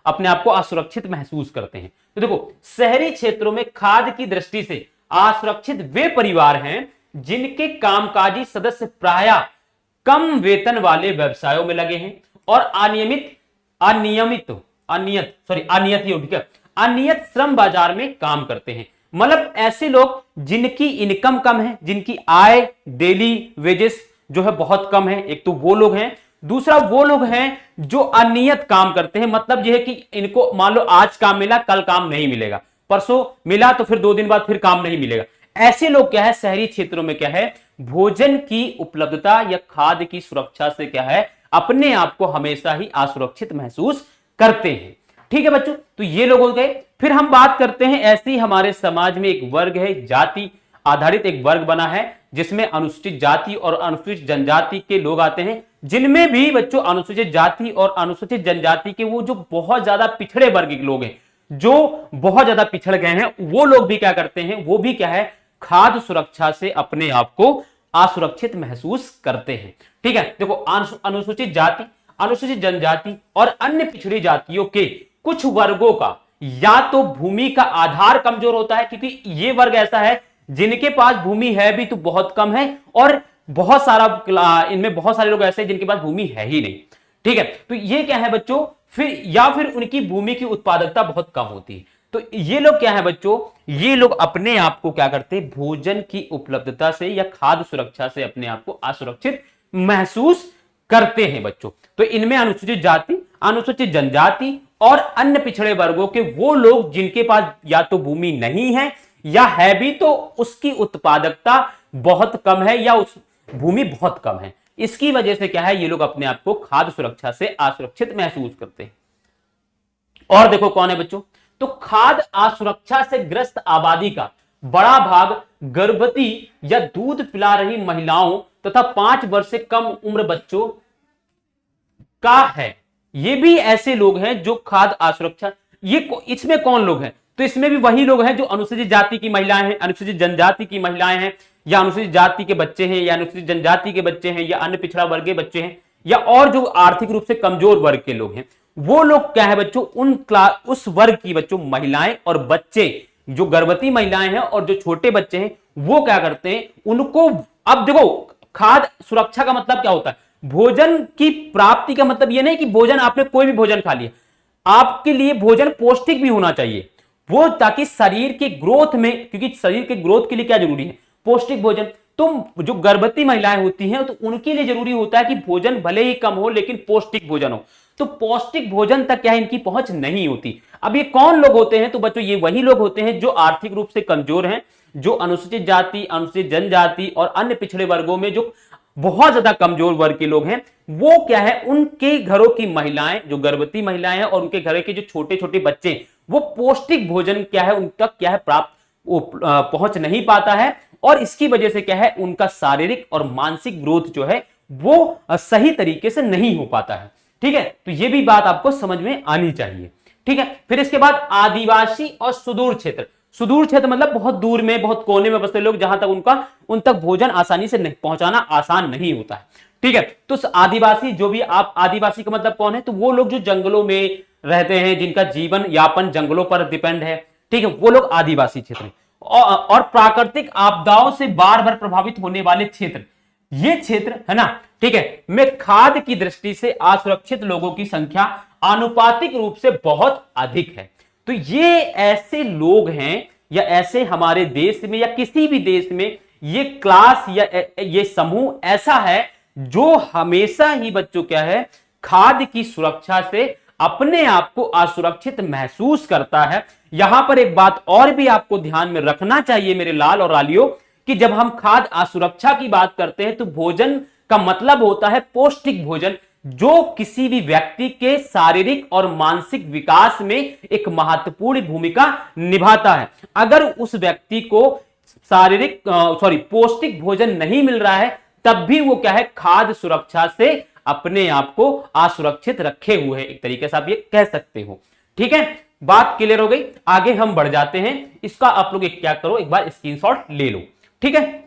अपने आप को असुरक्षित महसूस करते हैं। तो देखो, शहरी क्षेत्रों में खाद्य की दृष्टि से असुरक्षित वे परिवार हैं जिनके कामकाजी सदस्य प्रायः कम वेतन वाले व्यवसायों में लगे हैं और अनियत श्रम बाजार में काम करते हैं। मतलब ऐसे लोग जिनकी इनकम कम है, जिनकी आय डेली वेजेस जो है बहुत कम है, एक तो वो लोग हैं। दूसरा वो लोग हैं जो अनियत काम करते हैं, मतलब यह है कि इनको मान लो आज काम मिला, कल काम नहीं मिलेगा, परसों मिला तो फिर 2 दिन बाद फिर काम नहीं मिलेगा। ऐसे लोग क्या है, शहरी क्षेत्रों में क्या है, भोजन की उपलब्धता या खाद्य की सुरक्षा से क्या है, अपने आप को हमेशा ही असुरक्षित महसूस करते हैं। ठीक है बच्चों, तो ये लोग हो गए। फिर हम बात करते हैं, ऐसे ही हमारे समाज में एक वर्ग है, जाति आधारित एक वर्ग बना है जिसमें अनुसूचित जाति और अनुसूचित जनजाति के लोग आते हैं, जिनमें भी बच्चों अनुसूचित जाति और अनुसूचित जनजाति के वो जो बहुत ज्यादा पिछड़े वर्ग के लोग हैं, जो बहुत ज्यादा पिछड़ गए हैं, वो लोग भी क्या करते हैं, वो भी क्या है, खाद्य सुरक्षा से अपने आप को असुरक्षित महसूस करते हैं। ठीक है, देखो अनुसूचित जाति, अनुसूचित जनजाति और अन्य पिछड़ी जातियों के कुछ वर्गों का या तो भूमि का आधार कमजोर होता है, क्योंकि ये वर्ग ऐसा है जिनके पास भूमि है भी तो बहुत कम है, और बहुत सारा इनमें बहुत सारे लोग ऐसे हैं जिनके पास भूमि है ही नहीं। ठीक है, तो ये क्या है बच्चों, फिर उनकी भूमि की उत्पादकता बहुत कम होती है। तो ये लोग क्या है बच्चों, ये लोग अपने आप को क्या करते हैं, भोजन की उपलब्धता से या खाद्य सुरक्षा से अपने आप को असुरक्षित महसूस करते हैं बच्चों। तो इनमें अनुसूचित जाति, अनुसूचित जनजाति और अन्य पिछड़े वर्गों के वो लोग जिनके पास या तो भूमि नहीं है या है भी तो उसकी उत्पादकता बहुत कम है या उस भूमि बहुत कम है, इसकी वजह से क्या है, ये लोग अपने आप को खाद्य सुरक्षा से असुरक्षित महसूस करते हैं। और देखो कौन है बच्चों, तो खाद्य असुरक्षा से ग्रस्त आबादी का बड़ा भाग गर्भवती या दूध पिला रही महिलाओं तथा 5 वर्ष से कम उम्र बच्चों का है। ये भी ऐसे लोग हैं जो खाद्य असुरक्षा, इसमें कौन लोग हैं, तो इसमें भी वही लोग हैं जो अनुसूचित जाति की महिलाएं हैं, अनुसूचित जनजाति की महिलाएं हैं, या अनुसूचित जाति के बच्चे हैं, या अनुसूचित जनजाति के बच्चे हैं, या अन्य पिछड़ा वर्ग के बच्चे हैं, या और जो आर्थिक रूप से कमजोर वर्ग के लोग हैं, वो लोग क्या है बच्चों, उस वर्ग की बच्चों महिलाएं और बच्चे, जो गर्भवती महिलाएं हैं और जो छोटे बच्चे हैं, वो क्या करते हैं, उनको, अब देखो खाद्य सुरक्षा का मतलब क्या होता है, भोजन की प्राप्ति का मतलब यह नहीं कि भोजन आपने कोई भी भोजन खा लिया, आपके लिए भोजन पौष्टिक भी होना चाहिए, वो ताकि शरीर के ग्रोथ में, क्योंकि शरीर के ग्रोथ के लिए क्या जरूरी है, पौष्टिक भोजन। तो जो गर्भवती महिलाएं होती हैं तो उनके लिए जरूरी होता है कि भोजन भले ही कम हो लेकिन पौष्टिक भोजन हो, तो पौष्टिक भोजन तक क्या है, इनकी पहुंच नहीं होती। अब ये कौन लोग होते हैं, तो बच्चों ये वही लोग होते हैं जो आर्थिक रूप से कमजोर हैं, जो अनुसूचित जाति, अनुसूचित जनजाति और अन्य पिछड़े वर्गों में जो बहुत ज्यादा कमजोर वर्ग के लोग हैं, वो क्या है, उनके घरों की महिलाएं, जो गर्भवती महिलाएं हैं और उनके घर के जो छोटे छोटे बच्चे, वो पौष्टिक भोजन क्या है, उन तक क्या है प्राप्त पहुंच नहीं पाता है, और इसकी वजह से क्या है, उनका शारीरिक और मानसिक ग्रोथ जो है वो सही तरीके से नहीं हो पाता है। ठीक है, तो ये भी बात आपको समझ में आनी चाहिए। ठीक है, फिर इसके बाद आदिवासी और सुदूर क्षेत्र। सुदूर क्षेत्र मतलब बहुत दूर में, बहुत कोने में बसते लोग, जहां तक उन तक भोजन आसानी से पहुंचाना आसान नहीं होता है। ठीक है, तो आदिवासी, जो भी आप, आदिवासी का मतलब कौन है, तो वो लोग जो जंगलों में रहते हैं, जिनका जीवन यापन जंगलों पर डिपेंड है, ठीक है, वो लोग आदिवासी क्षेत्र। और प्राकृतिक आपदाओं से बार बार प्रभावित होने वाले क्षेत्र, ये क्षेत्र है ना, ठीक है, में खाद्य की दृष्टि से असुरक्षित लोगों की संख्या आनुपातिक रूप से बहुत अधिक है। तो ये ऐसे लोग हैं, या ऐसे हमारे देश में या किसी भी देश में ये क्लास या ये समूह ऐसा है जो हमेशा ही बच्चों क्या है, खाद्य की सुरक्षा से अपने आप को असुरक्षित महसूस करता है। यहां पर एक बात और भी आपको ध्यान में रखना चाहिए मेरे लाल और लालियों, कि जब हम खाद्य असुरक्षा की बात करते हैं तो भोजन का मतलब होता है पौष्टिक भोजन, जो किसी भी व्यक्ति के शारीरिक और मानसिक विकास में एक महत्वपूर्ण भूमिका निभाता है। अगर उस व्यक्ति को पौष्टिक भोजन नहीं मिल रहा है, तब भी वो क्या है, खाद्य सुरक्षा से अपने आप को असुरक्षित रखे हुए है, एक तरीके से आप ये कह सकते हो। ठीक है, बात क्लियर हो गई। आगे हम बढ़ जाते हैं। इसका आप लोग क्या करो, एक बार स्क्रीनशॉट ले लो। ठीक है,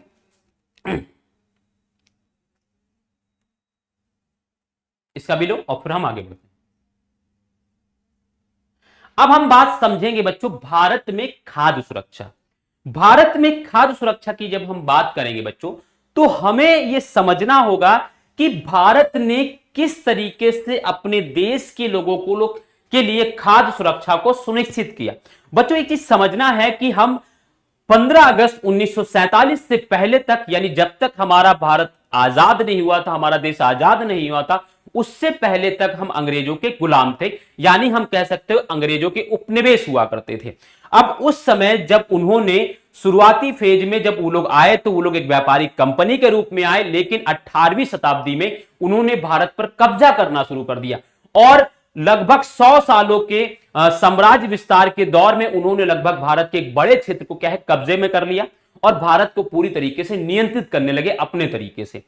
इसका भी लो और फिर हम आगे बढ़ते हैं। अब हम बात समझेंगे बच्चों भारत में खाद्य सुरक्षा। भारत में खाद्य सुरक्षा की जब हम बात करेंगे बच्चों, तो हमें यह समझना होगा कि भारत ने किस तरीके से अपने देश के लोगों को के लिए खाद्य सुरक्षा को सुनिश्चित किया। बच्चों एक चीज समझना है कि हम 15 अगस्त 1947 से पहले तक, यानी जब तक हमारा भारत आजाद नहीं हुआ था, हमारा देश आजाद नहीं हुआ था, उससे पहले तक हम अंग्रेजों के गुलाम थे, यानी हम कह सकते हो अंग्रेजों के उपनिवेश हुआ करते थे। अब उस समय जब उन्होंने शुरुआती फेज में जब वो लोग आए, तो वो लोग एक व्यापारिक कंपनी के रूप में आए, लेकिन 18वीं शताब्दी में उन्होंने भारत पर कब्जा करना शुरू कर दिया और लगभग 100 सालों के साम्राज्य विस्तार के दौर में उन्होंने लगभग भारत के एक बड़े क्षेत्र को क्या है, कब्जे में कर लिया और भारत को पूरी तरीके से नियंत्रित करने लगे अपने तरीके से।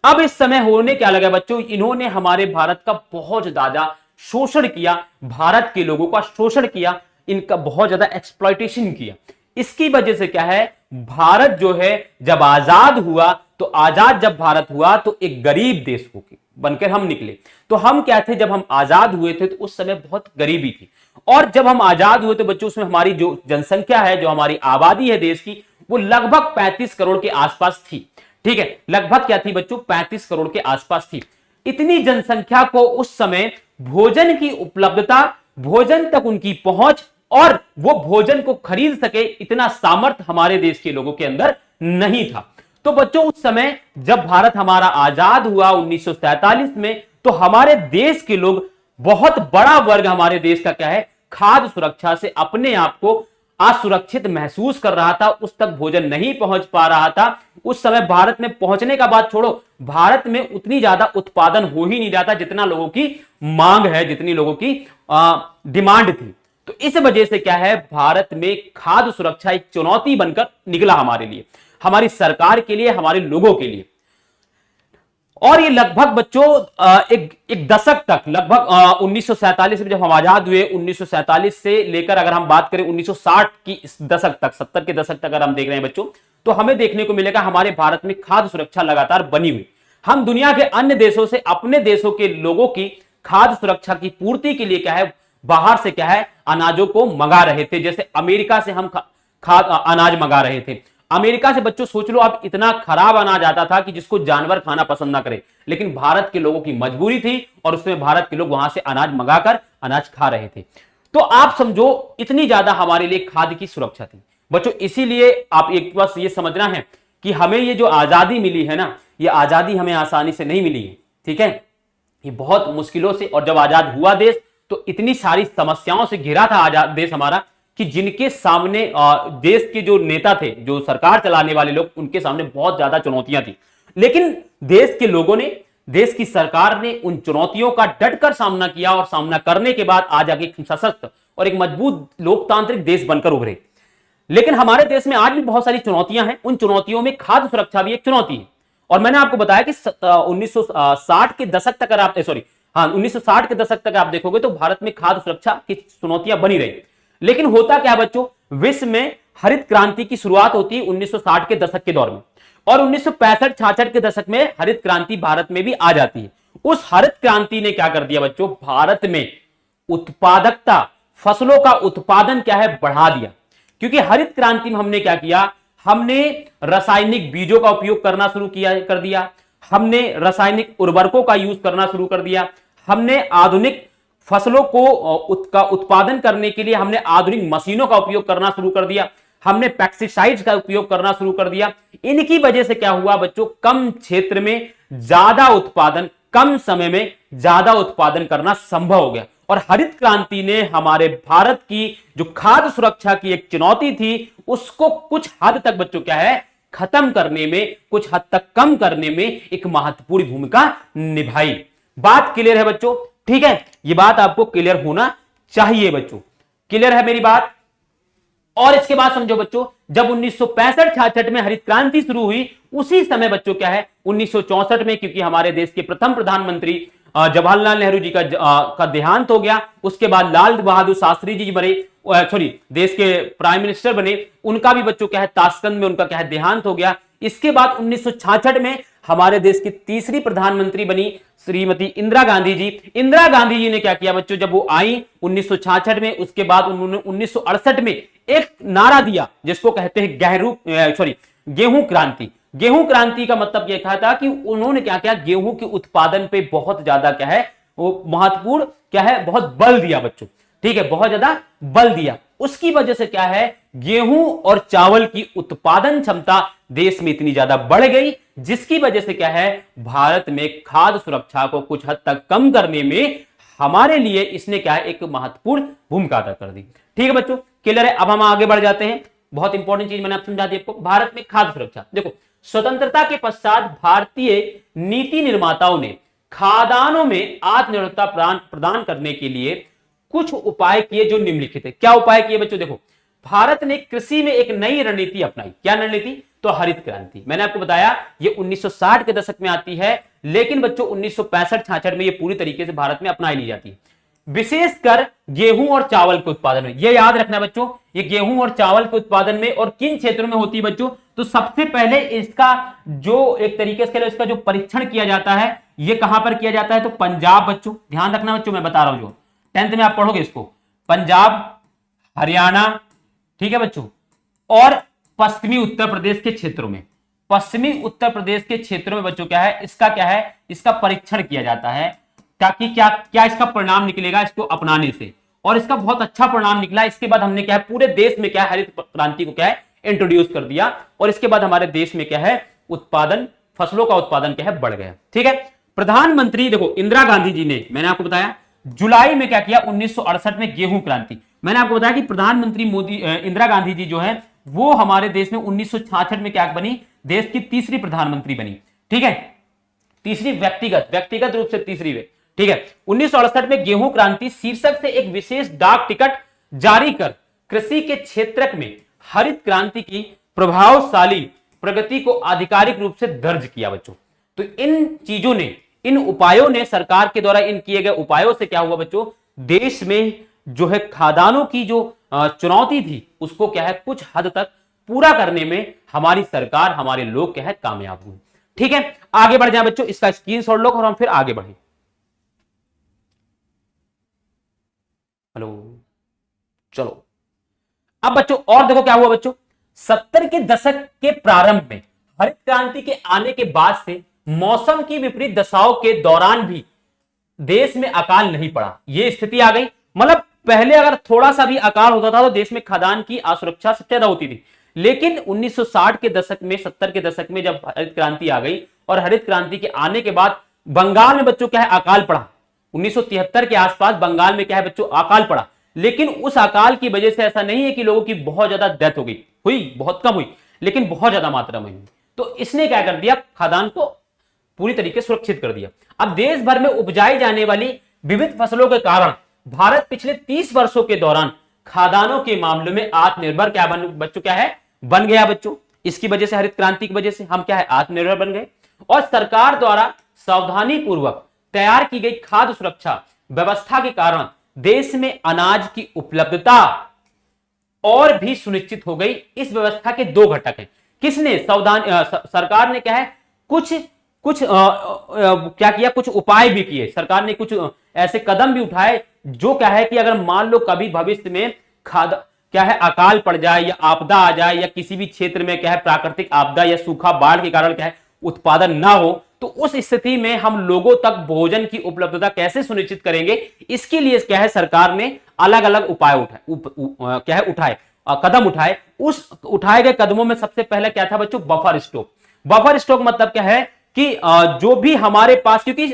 अब इस समय होने क्या लगा बच्चों, इन्होंने हमारे भारत का बहुत ज्यादा शोषण किया, भारत के लोगों का शोषण किया, इनका बहुत ज्यादा एक्सप्लॉयटेशन किया। इसकी वजह से क्या है, भारत जो है जब आजाद हुआ, तो आजाद जब भारत हुआ तो एक गरीब देश बनकर हम निकले। तो हम क्या थे, जब हम आजाद हुए थे तो उस समय बहुत गरीबी थी, और जब हम आजाद हुए तो बच्चों उसमें हमारी जो जनसंख्या है, जो हमारी आबादी है देश की, वो लगभग 35 करोड़ के आसपास थी। ठीक है, लगभग क्या थी बच्चों, 35 करोड़ के आसपास थी। इतनी जनसंख्या को उस समय भोजन की उपलब्धता, भोजन तक उनकी पहुंच और वो भोजन को खरीद सके, इतना सामर्थ्य हमारे देश के लोगों के अंदर नहीं था। तो बच्चों उस समय जब भारत हमारा आजाद हुआ 1947 में, तो हमारे देश के लोग, बहुत बड़ा वर्ग हमारे देश का क्या है, खाद्य सुरक्षा से अपने आप को असुरक्षित महसूस कर रहा था, उस तक भोजन नहीं पहुंच पा रहा था। उस समय भारत में पहुंचने का बात छोड़ो, भारत में उतनी ज्यादा उत्पादन हो ही नहीं रहा था जितना लोगों की मांग है, जितनी लोगों की डिमांड थी। तो इस वजह से क्या है, भारत में खाद्य सुरक्षा एक चुनौती बनकर निकला हमारे लिए, हमारी सरकार के लिए, हमारे लोगों के लिए। और ये लगभग बच्चों एक दशक तक, लगभग 1947 में जब हम आजाद हुए, 1947 से लेकर अगर हम बात करें 1960 की दशक तक, 70 के दशक तक अगर हम देख रहे हैं बच्चों, तो हमें देखने को मिलेगा हमारे भारत में खाद्य सुरक्षा लगातार बनी हुई। हम दुनिया के अन्य देशों से अपने देशों के लोगों की खाद्य सुरक्षा की पूर्ति के लिए क्या है, बाहर से क्या है, अनाजों को मंगा रहे थे। जैसे अमेरिका से हम अनाज मंगा रहे थे। अमेरिका से बच्चों सोच लो, अब इतना खराब अनाज आता था कि जिसको जानवर खाना पसंद ना करे, लेकिन भारत के लोगों की मजबूरी थी और उसमें भारत के लोग वहां से अनाज मंगाकर अनाज खा रहे थे। तो आप समझो इतनी ज्यादा हमारे लिए खाद्य की सुरक्षा थी बच्चों। इसीलिए आप एक बस ये समझना है कि हमें ये जो आजादी मिली है ना, ये आजादी हमें आसानी से नहीं मिली है। ठीक है, ये बहुत मुश्किलों से, और जब आजाद हुआ देश तो इतनी सारी समस्याओं से घिरा था आजाद देश हमारा, कि जिनके सामने देश के जो नेता थे, जो सरकार चलाने वाले लोग, उनके सामने बहुत ज्यादा चुनौतियां थी। लेकिन देश के लोगों ने, देश की सरकार ने उन चुनौतियों का डटकर सामना किया, और सामना करने के बाद आज आगे सशक्त और एक मजबूत लोकतांत्रिक देश बनकर उभरे। लेकिन हमारे देश में आज भी बहुत सारी चुनौतियां हैं। उन चुनौतियों में खाद्य सुरक्षा भी एक चुनौती है। और मैंने आपको बताया कि 1960 के दशक तक, अगर आप 1960 के दशक तक आप देखोगे तो भारत में खाद्य सुरक्षा की चुनौतियां बनी रही। लेकिन होता क्या बच्चों, विश्व में हरित क्रांति की शुरुआत होती है 1960 के दशक के दौर में, और 1965-66 के दशक में हरित क्रांति भारत में भी आ जाती है। उस हरित क्रांति ने क्या कर दिया बच्चों, भारत में उत्पादकता, फसलों का उत्पादन क्या है, बढ़ा दिया। क्योंकि हरित क्रांति में हमने क्या किया, हमने रासायनिक बीजों का उपयोग करना शुरू कर दिया, हमने रासायनिक उर्वरकों का यूज करना शुरू कर दिया, हमने आधुनिक फसलों को उत्पादन करने के लिए हमने आधुनिक मशीनों का उपयोग करना शुरू कर दिया, हमने पेस्टिसाइड्स का उपयोग करना शुरू कर दिया। इनकी वजह से क्या हुआ बच्चों, कम क्षेत्र में ज्यादा उत्पादन कम समय में ज्यादा उत्पादन करना संभव हो गया। और हरित क्रांति ने हमारे भारत की जो खाद्य सुरक्षा की एक चुनौती थी उसको कुछ हद तक बच्चों क्या है खत्म करने में, कुछ हद तक कम करने में एक महत्वपूर्ण भूमिका निभाई। बात क्लियर है बच्चों? ठीक है, ये बात आपको क्लियर होना चाहिए बच्चों। क्लियर है मेरी बात? और इसके बाद समझो बच्चों, जब 1965-66 में हरित क्रांति शुरू हुई, उसी समय बच्चों क्या है 1964 में, क्योंकि हमारे देश के प्रथम प्रधानमंत्री जवाहरलाल नेहरू जी का देहांत हो गया, उसके बाद लाल बहादुर शास्त्री जी बने, सॉरी देश के प्राइम मिनिस्टर बने, उनका भी बच्चों क्या है ताशकंद में उनका क्या है देहांत हो गया। इसके बाद 1966 में हमारे देश की तीसरी प्रधानमंत्री बनी श्रीमती इंदिरा गांधी जी। इंदिरा गांधी जी ने क्या किया बच्चों, जब वो आई 1966 में, उसके बाद उन्होंने 1968 में एक नारा दिया जिसको कहते हैं गेहूं क्रांति। गेहूं क्रांति का मतलब यह था कि उन्होंने क्या किया, गेहूं के उत्पादन पे बहुत ज्यादा क्या है वो महत्वपूर्ण क्या है बहुत बल दिया बच्चों। ठीक है, बहुत ज्यादा बल दिया। उसकी वजह से क्या है गेहूं और चावल की उत्पादन क्षमता देश में इतनी ज्यादा बढ़ गई, जिसकी वजह से क्या है भारत में खाद्य सुरक्षा को कुछ हद तक कम करने में हमारे लिए इसने क्या है एक महत्वपूर्ण भूमिका अदा कर दी। ठीक है बच्चों, क्लियर है? अब हम आगे बढ़ जाते हैं। बहुत इंपॉर्टेंट चीज मैंने आप समझा दी आपको, भारत में खाद्य सुरक्षा। देखो, स्वतंत्रता के पश्चात भारतीय नीति निर्माताओं ने खाद्यान्नों में आत्मनिर्भरता प्रदान करने के लिए कुछ उपाय किए जो निम्नलिखित है। क्या उपाय किए बच्चों? देखो, भारत ने कृषि में एक नई रणनीति अपनाई। क्या रणनीति? तो हरित क्रांति। मैंने आपको बताया ये 1960 के दशक में आती है, लेकिन बच्चों 1965-66 में ये पूरी तरीके से भारत में अपनाई ली जाती है, विशेषकर गेहूं और चावल के उत्पादन में। ये याद रखना बच्चों, ये गेहूं और चावल के उत्पादन में और किन क्षेत्रों में होती है बच्चों? तो सबसे पहले इसका जो एक तरीके से इसका जो परीक्षण किया जाता है ये कहां पर किया जाता है? तो पंजाब बच्चों, ध्यान रखना बच्चों, मैं बता रहा हूं जो 10th में आप पढ़ोगे इसको, पंजाब, हरियाणा, ठीक है बच्चों, और पश्चिमी उत्तर प्रदेश के क्षेत्रों में, पश्चिमी उत्तर प्रदेश के क्षेत्रों में बच्चों क्या है इसका परीक्षण किया जाता है, ताकि क्या इसका परिणाम निकलेगा इसको अपनाने से, और इसका बहुत अच्छा परिणाम निकला। इसके बाद हमने क्या है पूरे देश में क्या है हरित क्रांति को क्या है इंट्रोड्यूस कर दिया, और इसके बाद हमारे देश में क्या है उत्पादन, फसलों का उत्पादन क्या है बढ़ गया। ठीक है, प्रधानमंत्री देखो इंदिरा गांधी जी ने, मैंने आपको बताया जुलाई में क्या किया 1968 में गेहूं क्रांति। मैंने आपको बताया कि प्रधानमंत्री इंदिरा गांधी जी जो है वो हमारे देश में 1966 में क्या बनी, देश की तीसरी प्रधानमंत्री बनी। ठीक है, तीसरी व्यक्तिगत रूप से तीसरी वे। ठीक है, 1968 में गेहूं क्रांति शीर्षक से एक विशेष डाक टिकट जारी कर कृषि के क्षेत्र में हरित क्रांति की प्रभावशाली प्रगति को आधिकारिक रूप से दर्ज किया बच्चों। तो इन चीजों ने, इन उपायों ने, सरकार के द्वारा इन किए गए उपायों से क्या हुआ बच्चों, देश में जो है खाद्यान्नों की जो चुनौती थी उसको क्या है कुछ हद तक पूरा करने में हमारी सरकार, हमारे लोग क्या है कामयाब हुए। ठीक है, आगे बढ़ जाए बच्चों, इसका स्क्रीनशॉट लो और हम फिर आगे बढ़े। हेलो, चलो अब बच्चों और देखो क्या हुआ बच्चों, 70 के दशक के प्रारंभ में हरित क्रांति के आने के बाद से मौसम की विपरीत दशाओं के दौरान भी देश में अकाल नहीं पड़ा। यह स्थिति आ गई, मतलब पहले अगर थोड़ा सा भी अकाल होता था तो देश में खाद्यान्न की असुरक्षा सबसे ज्यादा होती थी, लेकिन 1960 के दशक में, 70 के दशक में जब हरित क्रांति आ गई और हरित क्रांति के आने के बाद बंगाल में बच्चों क्या है अकाल पड़ा। 1973 के आसपास बंगाल में क्या है बच्चों अकाल पड़ा, लेकिन उस अकाल की वजह से ऐसा नहीं है कि लोगों की बहुत ज्यादा डेथ हो गई, हुई बहुत कम हुई, लेकिन बहुत ज्यादा मात्रा में हुई। तो इसने क्या कर दिया, खाद्यान्न को पूरी तरीके से सुरक्षित कर दिया। अब देश भर में उपजाई जाने वाली विविध फसलों के कारण भारत पिछले 30 वर्षों के दौरान खाद्यान्नों के मामले में आत्मनिर्भर क्या बन गया बच्चों। इसकी वजह से, हरित क्रांति की वजह से हम क्या है आत्मनिर्भर बन गए, और सरकार द्वारा सावधानी पूर्वक तैयार की गई खाद्य सुरक्षा व्यवस्था के कारण देश में अनाज की उपलब्धता और भी सुनिश्चित हो गई। इस व्यवस्था के दो घटक हैं। किसने, सरकार ने क्या है कुछ क्या किया, कुछ उपाय भी किए, सरकार ने कुछ ऐसे कदम भी उठाए जो क्या है कि अगर मान लो कभी भविष्य में क्या है अकाल पड़ जाए या आपदा आ जाए या किसी भी क्षेत्र में क्या है प्राकृतिक आपदा या सूखा बाढ़ के कारण क्या है उत्पादन ना हो, तो उस स्थिति में हम लोगों तक भोजन की उपलब्धता कैसे सुनिश्चित करेंगे, इसके लिए क्या है सरकार ने अलग अलग उपाय कदम उठाए। उस उठाए गए कदमों में सबसे पहले क्या था बच्चों, बफर स्टॉक। बफर स्टॉक मतलब क्या है कि जो भी हमारे पास, क्योंकि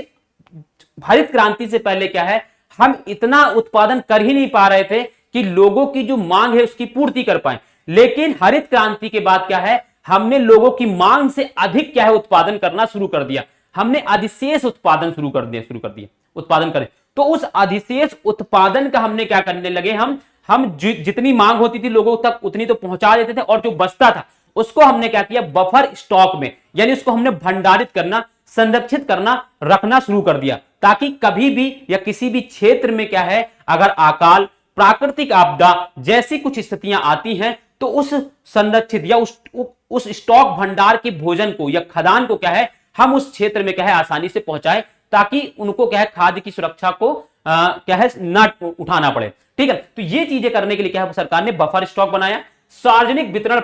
हरित क्रांति से पहले क्या है, हम इतना उत्पादन कर ही नहीं पा रहे थे कि लोगों की जो मांग है उसकी पूर्ति कर पाए। लेकिन हरित क्रांति के बाद क्या है, हमने लोगों की मांग से अधिक क्या है उत्पादन करना शुरू कर दिया। हमने अधिशेष उत्पादन शुरू कर दिया उत्पादन करें। तो उस अधिशेष उत्पादन का हमने क्या करने लगे, हम जितनी मांग होती थी लोगों तक उतनी तो पहुंचा देते थे, और जो बचता था उसको हमने क्या किया, बफर स्टॉक में, यानी उसको हमने भंडारित करना, संरक्षित करना, रखना शुरू कर दिया, ताकि कभी भी या किसी भी क्षेत्र में क्या है, अगर अकाल, प्राकृतिक आपदा जैसी कुछ स्थितियां आती हैं तो उस संरक्षित या उस स्टॉक भंडार के भोजन को या खदान को क्या है, हम उस क्षेत्र में क्या है आसानी से पहुंचाए, ताकि उनको क्या है खाद्य की सुरक्षा को क्या है न उठाना पड़े। ठीक है, तो ये चीजें करने के लिए क्या है सरकार ने बफर स्टॉक बनाया। सार्वजनिक वितरण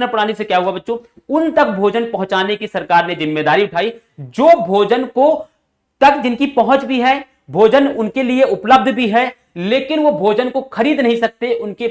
प्रणाली से क्या हुआ बच्चों, उन तक भोजन पहुंचाने की सरकार ने जिम्मेदारी उठाई जो भोजन को तक जिनकी पहुंच भी है, भोजन उनके लिए उपलब्ध भी है, लेकिन वो भोजन को खरीद नहीं सकते, उनके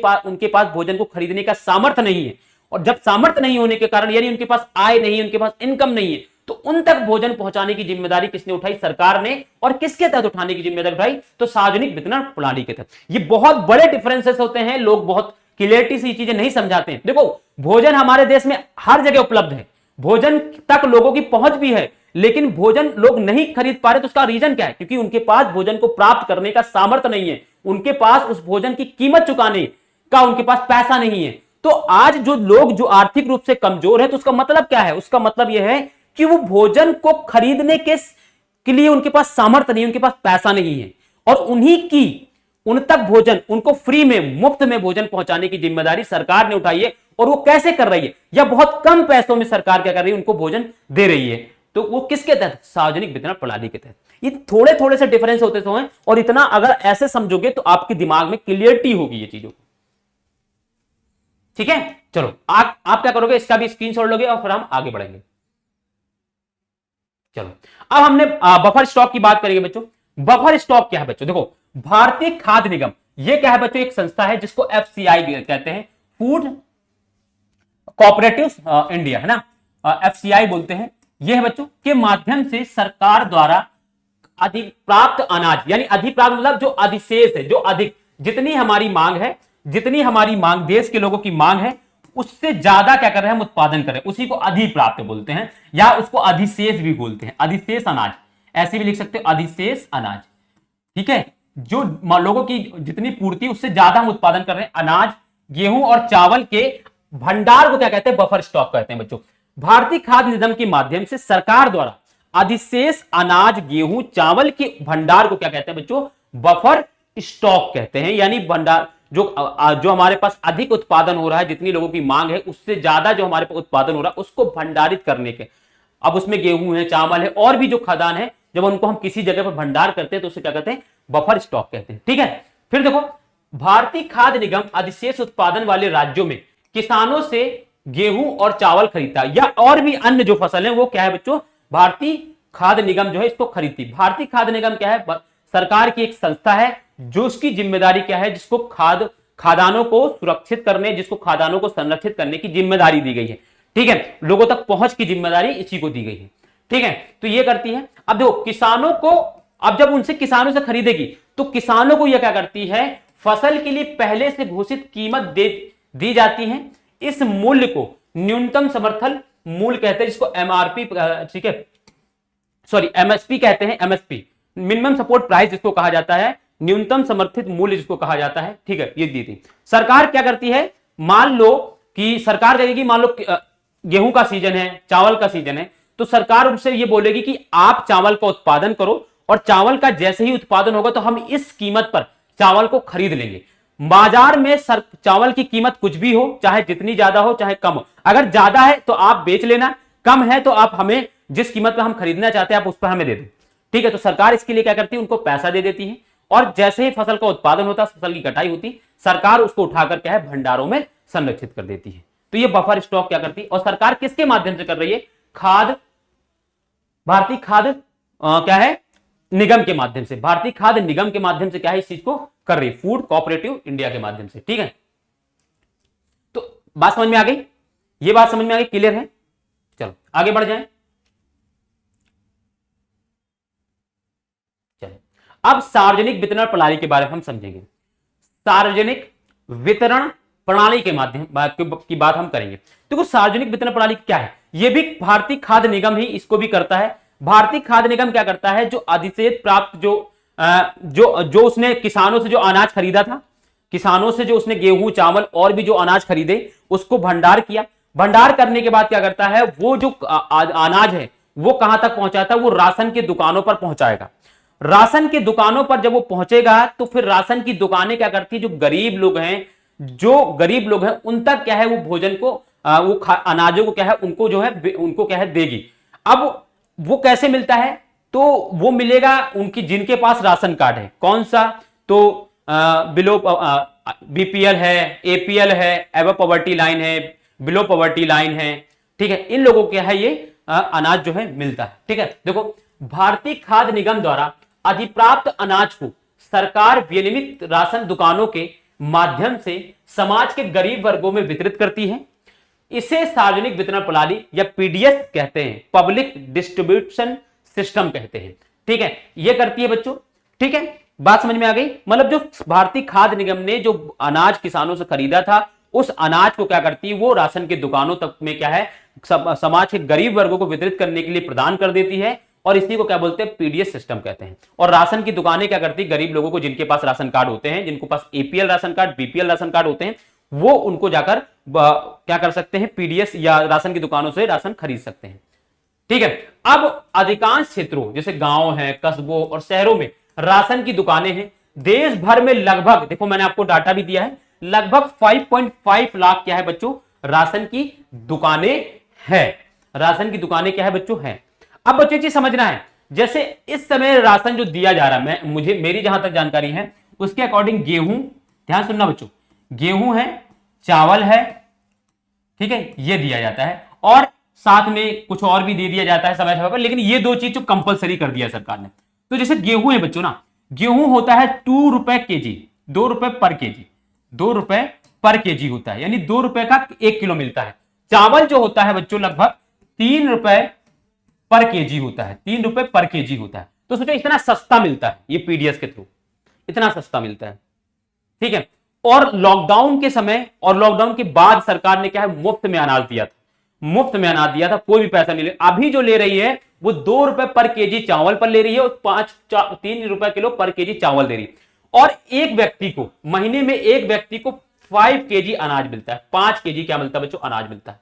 पास भोजन को खरीदने का सामर्थ्य नहीं है। और जब सामर्थ्य नहीं होने के कारण, यानी उनके पास आय नहीं है, उनके पास इनकम नहीं है, तो उन तक भोजन पहुंचाने की जिम्मेदारी किसने उठाई, सरकार ने। और किसके तहत उठाने की जिम्मेदारी उठाई, तो सार्वजनिक वितरण प्रणाली के तहत। ये बहुत बड़े डिफरेंसेस होते हैं, लोग बहुत क्लियरिटी से ये चीजें नहीं समझाते हैं। देखो, भोजन हमारे देश में हर जगह उपलब्ध है, भोजन तक लोगों की पहुंच भी है, लेकिन भोजन लोग नहीं खरीद पा रहे। तो उसका रीजन क्या है, क्योंकि उनके पास भोजन को प्राप्त करने का सामर्थ्य नहीं है, उनके पास उस भोजन की कीमत चुकाने का उनके पास पैसा नहीं है। तो आज जो लोग जो आर्थिक रूप से कमजोर है, तो उसका मतलब क्या है, उसका मतलब यह है कि वो भोजन को खरीदने के लिए उनके पास सामर्थ्य नहीं, उनके पास पैसा नहीं है। और उन तक भोजन, उनको फ्री में, मुफ्त में भोजन पहुंचाने की जिम्मेदारी सरकार ने उठाई है। और वो कैसे कर रही है, या बहुत कम पैसों में सरकार क्या कर रही है, उनको भोजन दे रही है। तो वो किसके तहत, सार्वजनिक वितरण प्रणाली के तहत। ये थोड़े थोड़े से डिफरेंस होते तो हैं, और इतना अगर ऐसे समझोगे तो आपके दिमाग में क्लियरिटी होगी ये चीजों। ठीक है, चलो आप क्या करोगे, इसका भी स्क्रीनशॉट लोगे और फिर हम आगे बढ़ेंगे। चलो, अब हमने बफर स्टॉक की बात करेंगे बच्चों। बफर स्टॉक क्या है बच्चों, देखो, भारतीय खाद्य निगम, ये क्या है बच्चों, एक संस्था है जिसको एफसीआई कहते हैं, फूड कोऑपरेटिव इंडिया, है ना, एफसीआई बोलते हैं। यह है बच्चों के माध्यम से सरकार द्वारा अधिप्राप्त अनाज, यानी अधिप्राप्त मतलब जो अधिशेष है, जो अधिक, जितनी हमारी मांग है, जितनी हमारी मांग, देश के लोगों की मांग है, उससे ज्यादा क्या कर रहे हैं हम उत्पादन कर रहे हैं, उसी को अधिप्राप्त बोलते हैं, या उसको अधिशेष भी बोलते हैं। अधिशेष अनाज ऐसे भी लिख सकते हो, अधिशेष अनाज। ठीक है, जो लोगों की जितनी पूर्ति उससे ज्यादा हम उत्पादन कर रहे हैं, अनाज, गेहूं और चावल के भंडार को क्या कहते हैं, बफर स्टॉक कहते हैं बच्चों। भारतीय खाद्य निगम के माध्यम से सरकार द्वारा अधिशेष अनाज, गेहूं, चावल के भंडार को क्या कहते हैं बच्चों, बफर स्टॉक कहते हैं। यानी भंडार जो हमारे पास अधिक उत्पादन हो रहा है, जितनी लोगों की मांग है उससे ज्यादा जो हमारे पास उत्पादन हो रहा है, उसको भंडारित करने के। अब उसमें गेहूं है, चावल है, और भी जो खदान है, जब उनको हम किसी जगह पर भंडार करते हैं तो उसे क्या कहते हैं, बफर स्टॉक कहते हैं। ठीक है, फिर देखो, भारतीय खाद्य निगम अधिशेष उत्पादन वाले राज्यों में किसानों से गेहूं और चावल खरीदता है, या और भी अन्य जो फसल है वो क्या है बच्चों, भारतीय खाद्य निगम जो है इसको खरीदती। भारतीय खाद्य निगम क्या है, सरकार की एक संस्था है जो उसकी जिम्मेदारी क्या है, जिसको खादानों को सुरक्षित करने, जिसको खादानों को संरक्षित करने की जिम्मेदारी दी गई है। ठीक है, लोगों तक पहुंच की जिम्मेदारी इसी को दी गई है। ठीक है, तो ये करती है। अब देखो, किसानों को, अब जब उनसे किसानों से खरीदेगी तो किसानों को यह क्या करती है, फसल के लिए पहले से घोषित कीमत दी जाती है। इस मूल्य को न्यूनतम समर्थन मूल्य कहते हैं, जिसको एमआरपी, ठीक है, सॉरी एमएसपी कहते हैं, एमएसपी मिनिमम सपोर्ट प्राइस जिसको कहा जाता है, न्यूनतम समर्थित मूल्य जिसको कहा जाता है। ठीक है, ये दी थी सरकार। क्या करती है, मान लो कि सरकार कहेगी, मान लो गेहूं का सीजन है, चावल का सीजन है, तो सरकार उनसे ये बोलेगी कि आप चावल का उत्पादन करो, और चावल का जैसे ही उत्पादन होगा तो हम इस कीमत पर चावल को खरीद लेंगे। बाजार में चावल की कीमत कुछ भी हो, चाहे जितनी ज्यादा हो चाहे कम हो, अगर ज्यादा है तो आप बेच लेना, कम है तो आप हमें जिस कीमत पर हम खरीदना चाहते हैं आप उस पर हमें दे दो। ठीक है, तो सरकार इसके लिए क्या करती है, उनको पैसा दे देती है, और जैसे ही फसल का उत्पादन होता, फसल की कटाई होती, सरकार उसको उठाकर क्या है, भंडारों में संरक्षित कर देती है। तो ये बफर स्टॉक क्या करती है, और सरकार किसके माध्यम से कर रही है, भारतीय खाद्य क्या है, निगम के माध्यम से, भारतीय खाद्य निगम के माध्यम से क्या है, इस चीज को कर रही है, फूड कोऑपरेटिव इंडिया के माध्यम से। ठीक है, तो बात समझ में आ गई, ये बात समझ में आ गई, क्लियर है। चलो आगे बढ़ जाएं। अब सार्वजनिक वितरण प्रणाली के बारे में हम समझेंगे। सार्वजनिक वितरण प्रणाली के माध्यम की बात हम करेंगे। देखो सार्वजनिक वितरण प्रणाली क्या है, यह भी भारतीय खाद्य निगम ही इसको भी करता है। भारतीय खाद्य निगम क्या करता है, जो अधिशेष प्राप्त जो उसने किसानों से जो अनाज खरीदा था, किसानों से जो उसने गेहूं चावल और भी जो अनाज खरीदे उसको भंडार किया। भंडार करने के बाद क्या करता है, वो जो अनाज है वो कहां तक पहुंचाता है, वो राशन की दुकानों पर पहुंचाएगा। राशन की दुकानों पर जब वो पहुंचेगा तो फिर राशन की दुकानें क्या करती है, जो गरीब लोग हैं उन तक क्या है वो भोजन को अनाजों को क्या है उनको जो है उनको क्या है देगी। अब वो कैसे मिलता है, तो वो मिलेगा उनकी जिनके पास राशन कार्ड है। कौन सा, तो बिलो बीपीएल है, एपीएल है, एवं पॉवर्टी लाइन है, बिलो पॉवर्टी लाइन है, ठीक है, इन लोगों को क्या है ये अनाज जो है मिलता है। ठीक है, देखो भारतीय खाद्य निगम द्वारा अधिप्राप्त अनाज को सरकार विनियमित राशन दुकानों के माध्यम से समाज के गरीब वर्गों में वितरित करती है। इसे सार्वजनिक वितरण प्रणाली या पीडीएस कहते हैं, पब्लिक डिस्ट्रीब्यूशन सिस्टम कहते हैं। ठीक है, ये करती है बच्चों। ठीक है, बात समझ में आ गई। मतलब जो भारतीय खाद्य निगम ने जो अनाज किसानों से खरीदा था उस अनाज को क्या करती है, वो राशन की दुकानों तक में क्या है समाज के गरीब वर्गों को वितरित करने के लिए प्रदान कर देती है, और इसी को क्या बोलते हैं, पीडीएस सिस्टम कहते हैं। और राशन की दुकानें क्या करती है, गरीब लोगों को जिनके पास राशन कार्ड होते हैं, जिनको पास APL ration card BPL ration card होते हैं, वो उनको जाकर क्या कर सकते हैं, पीडीएस या राशन की दुकानों से राशन खरीद सकते हैं। ठीक है, अब अधिकांश क्षेत्रों जैसे गांव है, कस्बों और शहरों में राशन की दुकानें हैं। देश भर में लगभग, देखो मैंने आपको डाटा भी दिया है, लगभग 5.5 लाख क्या है बच्चों, राशन की दुकानें हैं। राशन की दुकानें क्या है बच्चों, हैं। अब बच्चों चीज समझना है, जैसे इस समय राशन जो दिया जा रहा है, मेरी जहां तक जानकारी है उसके अकॉर्डिंग गेहूं, ध्यान सुनना बच्चों, गेहूं है, चावल है, ठीक है, ये दिया जाता है, और साथ में कुछ और भी दे दिया जाता है समय समय पर, लेकिन ये दो चीज जो कंपलसरी कर दिया सरकार ने। तो जैसे गेहूं है बच्चों ना, गेहूं होता है 2 रुपए केजी, 2 रुपए पर केजी, 2 रुपए पर केजी होता है, यानी 2 रुपए का 1 किलो मिलता है। चावल जो होता है बच्चों लगभग 3 रुपए पर केजी होता है, 3 रुपए पर केजी होता है। तो सोचो इतना सस्ता मिलता है ये पीडीएस के थ्रू, इतना सस्ता मिलता है। ठीक है, और लॉकडाउन के समय और लॉकडाउन के बाद सरकार ने क्या है, मुफ्त में अनाज दिया था, मुफ्त में अनाज दिया था, कोई भी पैसा नहीं ले। अभी जो ले रही है वो 2 रुपए पर केजी चावल पर ले रही है और 3 रुपए किलो पर केजी चावल दे रही है। और एक व्यक्ति को महीने में 5 केजी अनाज मिलता है, 5 केजी क्या मिलता है बच्चों, अनाज मिलता है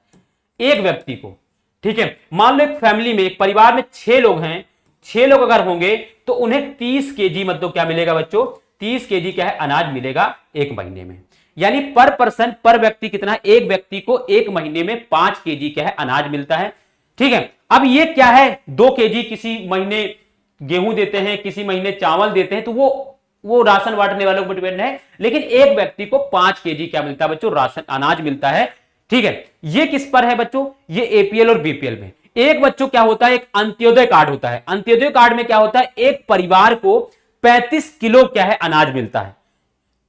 एक व्यक्ति को। ठीक है, मान लो एक फैमिली में, एक परिवार में 6 लोग हैं, 6 लोग अगर होंगे तो उन्हें 30 केजी मतलब क्या मिलेगा बच्चों, 30 केजी क्या है अनाज मिलेगा एक महीने में। यानी पर पर्सन, पर व्यक्ति कितना, एक व्यक्ति को एक महीने में 5 केजी क्या है अनाज मिलता है। ठीक है, अब ये क्या है, 2 केजी किसी महीने गेहूं देते हैं, किसी महीने चावल देते हैं, तो वो राशन बांटने वालों पर डिपेंड है, लेकिन एक व्यक्ति को 5 केजी क्या मिलता है बच्चों, राशन अनाज मिलता है। ठीक है, ये किस पर है बच्चों, ये एपीएल और बीपीएल में। एक बच्चों क्या होता है, एक अंत्योदय कार्ड होता है। अंत्योदय कार्ड में क्या होता है, एक परिवार को 35 किलो क्या है अनाज मिलता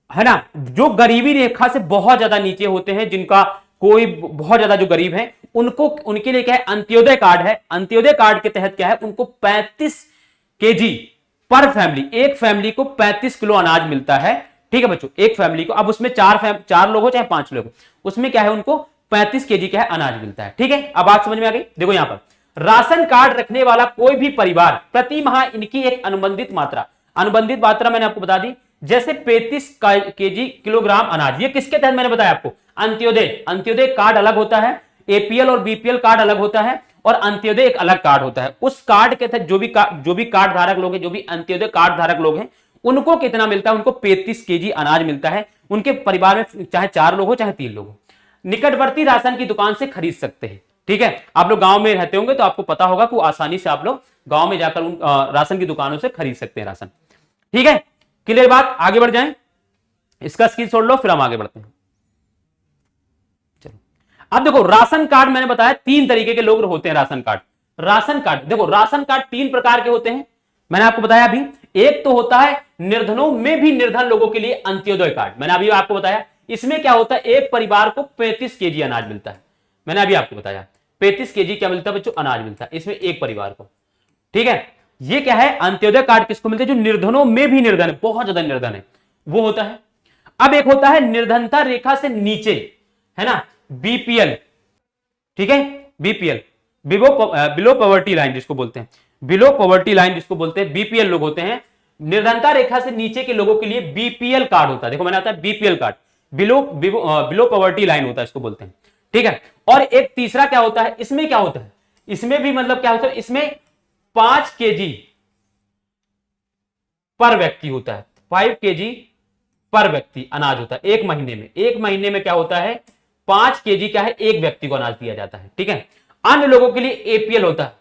है ना। जो गरीबी रेखा से बहुत ज्यादा नीचे होते हैं, जिनका कोई बहुत ज्यादा जो गरीब है, उनको, उनके लिए क्या है अंत्योदय कार्ड है। अंत्योदय कार्ड के तहत क्या है, उनको 35 केजी पर फैमिली, एक फैमिली को 35 किलो अनाज मिलता है। ठीक है बच्चों, एक फैमिली को, अब उसमें 4 लोग हो चाहे 5 लोग, उसमें क्या है उनको 35 केजी क्या है अनाज मिलता है। ठीक है, अब बात समझ में आ गई। देखो यहां पर राशन कार्ड रखने वाला कोई भी परिवार प्रति माह इनकी एक अनुबंधित मात्रा मैंने आपको बता दी, जैसे 35 केजी किलोग्राम अनाज। ये किसके तहत मैंने बताया आपको, अंत्योदय कार्ड अलग होता है, एपीएल और बीपीएल कार्ड अलग होता है, और अंत्योदय एक अलग कार्ड होता है। उस कार्ड के तहत जो भी कार्ड धारक लोग हैं, जो भी अंत्योदय कार्ड धारक लोग हैं, उनको कितना मिलता है, उनको 35 केजी अनाज मिलता है। उनके परिवार में चाहे 4 लोग हो चाहे 3 लोग हो, निकटवर्ती राशन की दुकान से खरीद सकते हैं। ठीक है, आप लोग गांव में रहते होंगे तो आपको पता होगा कि आसानी से आप लोग गांव में जाकर उन राशन की दुकानों से खरीद सकते हैं राशन। ठीक है, क्लियर बात, आगे बढ़ जाएं, इसका स्क्रीनशॉट लो फिर हम आगे बढ़ते हैं। चलो, अब देखो राशन कार्ड मैंने बताया 3 तरीके के लोग होते हैं। राशन कार्ड देखो, राशन कार्ड 3 प्रकार के होते हैं, मैंने आपको बताया अभी। एक तो होता है निर्धनों में भी निर्धन लोगों के लिए अंत्योदय कार्ड, मैंने अभी आपको बताया। इसमें क्या होता है, एक परिवार को 35 केजी अनाज मिलता है, मैंने अभी आपको बताया 35 केजी क्या मिलता है बच्चों, अनाज मिलता है इसमें एक परिवार को। ठीक है, ये क्या है, अंत्योदय कार्ड किसको मिलते हैं, जो निर्धनों में भी निर्धन है, बहुत ज्यादा निर्धन है, वो होता है। अब एक होता है निर्धनता रेखा से नीचे, है ना, बीपीएल, ठीक है, बीपीएल, बिलो पॉवर्टी लाइन जिसको बोलते हैं, बिलो पॉवर्टी लाइन जिसको बोलते हैं, बीपीएल लोग होते हैं। निर्धनता रेखा से नीचे के लोगों के लिए बीपीएल कार्ड होता है, देखो मैंने आता है BPL card, below poverty line होता है, इसको बोलते हैं, ठीक है। और एक तीसरा क्या होता है, इसमें क्या होता है, इसमें भी मतलब क्या होता है, इसमें 5 केजी पर व्यक्ति होता है, 5 केजी पर व्यक्ति अनाज होता है एक महीने में। एक महीने में क्या होता है, 5 केजी क्या है, एक व्यक्ति को अनाज दिया जाता है, ठीक है। अन्य लोगों के लिए एपीएल होता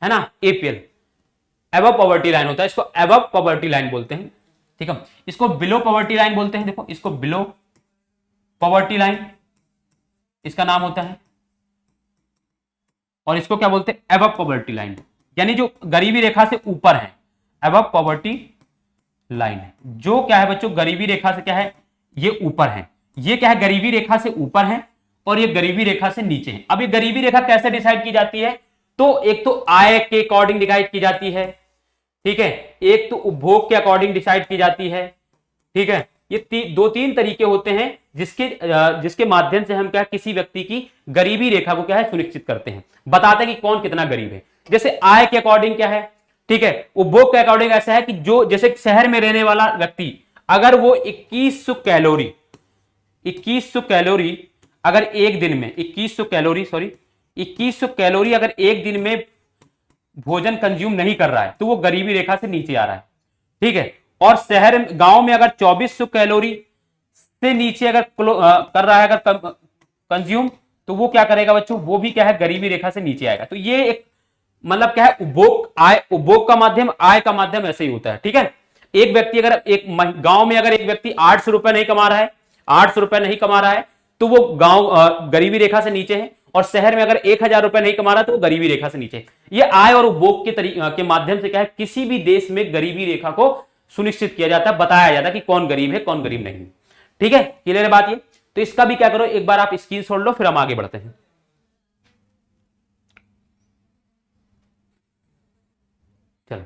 है ना, एपीएल एबव पॉवर्टी लाइन होता है, इसको एबव पॉवर्टी लाइन बोलते हैं, ठीक है। इसको बिलो पॉवर्टी लाइन बोलते हैं, देखो इसको बिलो पॉवर्टी लाइन इसका नाम होता है, और इसको क्या बोलते हैं, एबव पॉवर्टी लाइन, यानी जो गरीबी रेखा से ऊपर है, एबव पॉवर्टी लाइन है। जो क्या है बच्चों, गरीबी रेखा से क्या है, ये ऊपर है, ये क्या है, गरीबी रेखा से ऊपर है, और ये गरीबी रेखा से नीचे है। अब ये गरीबी रेखा कैसे डिसाइड की जाती है, तो एक तो आय के अकॉर्डिंग डिसाइड की जाती है, ठीक है, एक तो उपभोग के अकॉर्डिंग डिसाइड की जाती है, ठीक है। ये दो तीन तरीके होते हैं जिसके माध्यम से हम क्या किसी व्यक्ति की गरीबी रेखा को क्या है सुनिश्चित करते हैं, बताते हैं कि कौन कितना गरीब है। जैसे आय के अकॉर्डिंग क्या है, ठीक है, उपभोग के अकॉर्डिंग ऐसा है कि जो जैसे शहर में रहने वाला व्यक्ति अगर वो 2100 कैलोरी अगर एक दिन में 2100 कैलोरी अगर एक दिन में भोजन कंज्यूम नहीं कर रहा है तो वो गरीबी रेखा से नीचे आ रहा है, ठीक है। और गांव में अगर 2400 कैलोरी से नीचे अगर कर रहा है अगर कंज्यूम, तो वो क्या करेगा बच्चों, वो भी क्या है गरीबी रेखा से नीचे आएगा। तो ये एक मतलब क्या है, उपभोग का माध्यम, आय का माध्यम ऐसे ही होता है, ठीक है। एक व्यक्ति अगर एक गांव में अगर एक व्यक्ति 800 रुपए नहीं कमा रहा है, 800 रुपए नहीं कमा रहा है, तो वो गांव गरीबी रेखा से नीचे है, और शहर में अगर 1000 रुपए नहीं कमा रहा तो वो गरीबी रेखा से नीचे है। ये आय और उपभोग के माध्यम से क्या है, किसी भी देश में गरीबी रेखा को सुनिश्चित किया जाता है, बताया जाता है कि कौन गरीब है कौन गरीब नहीं, ठीक है। क्लियर है बात ये। तो इसका भी क्या करो, एक बार आप स्क्रीनशॉट लो, फिर हम आगे बढ़ते हैं। चलो,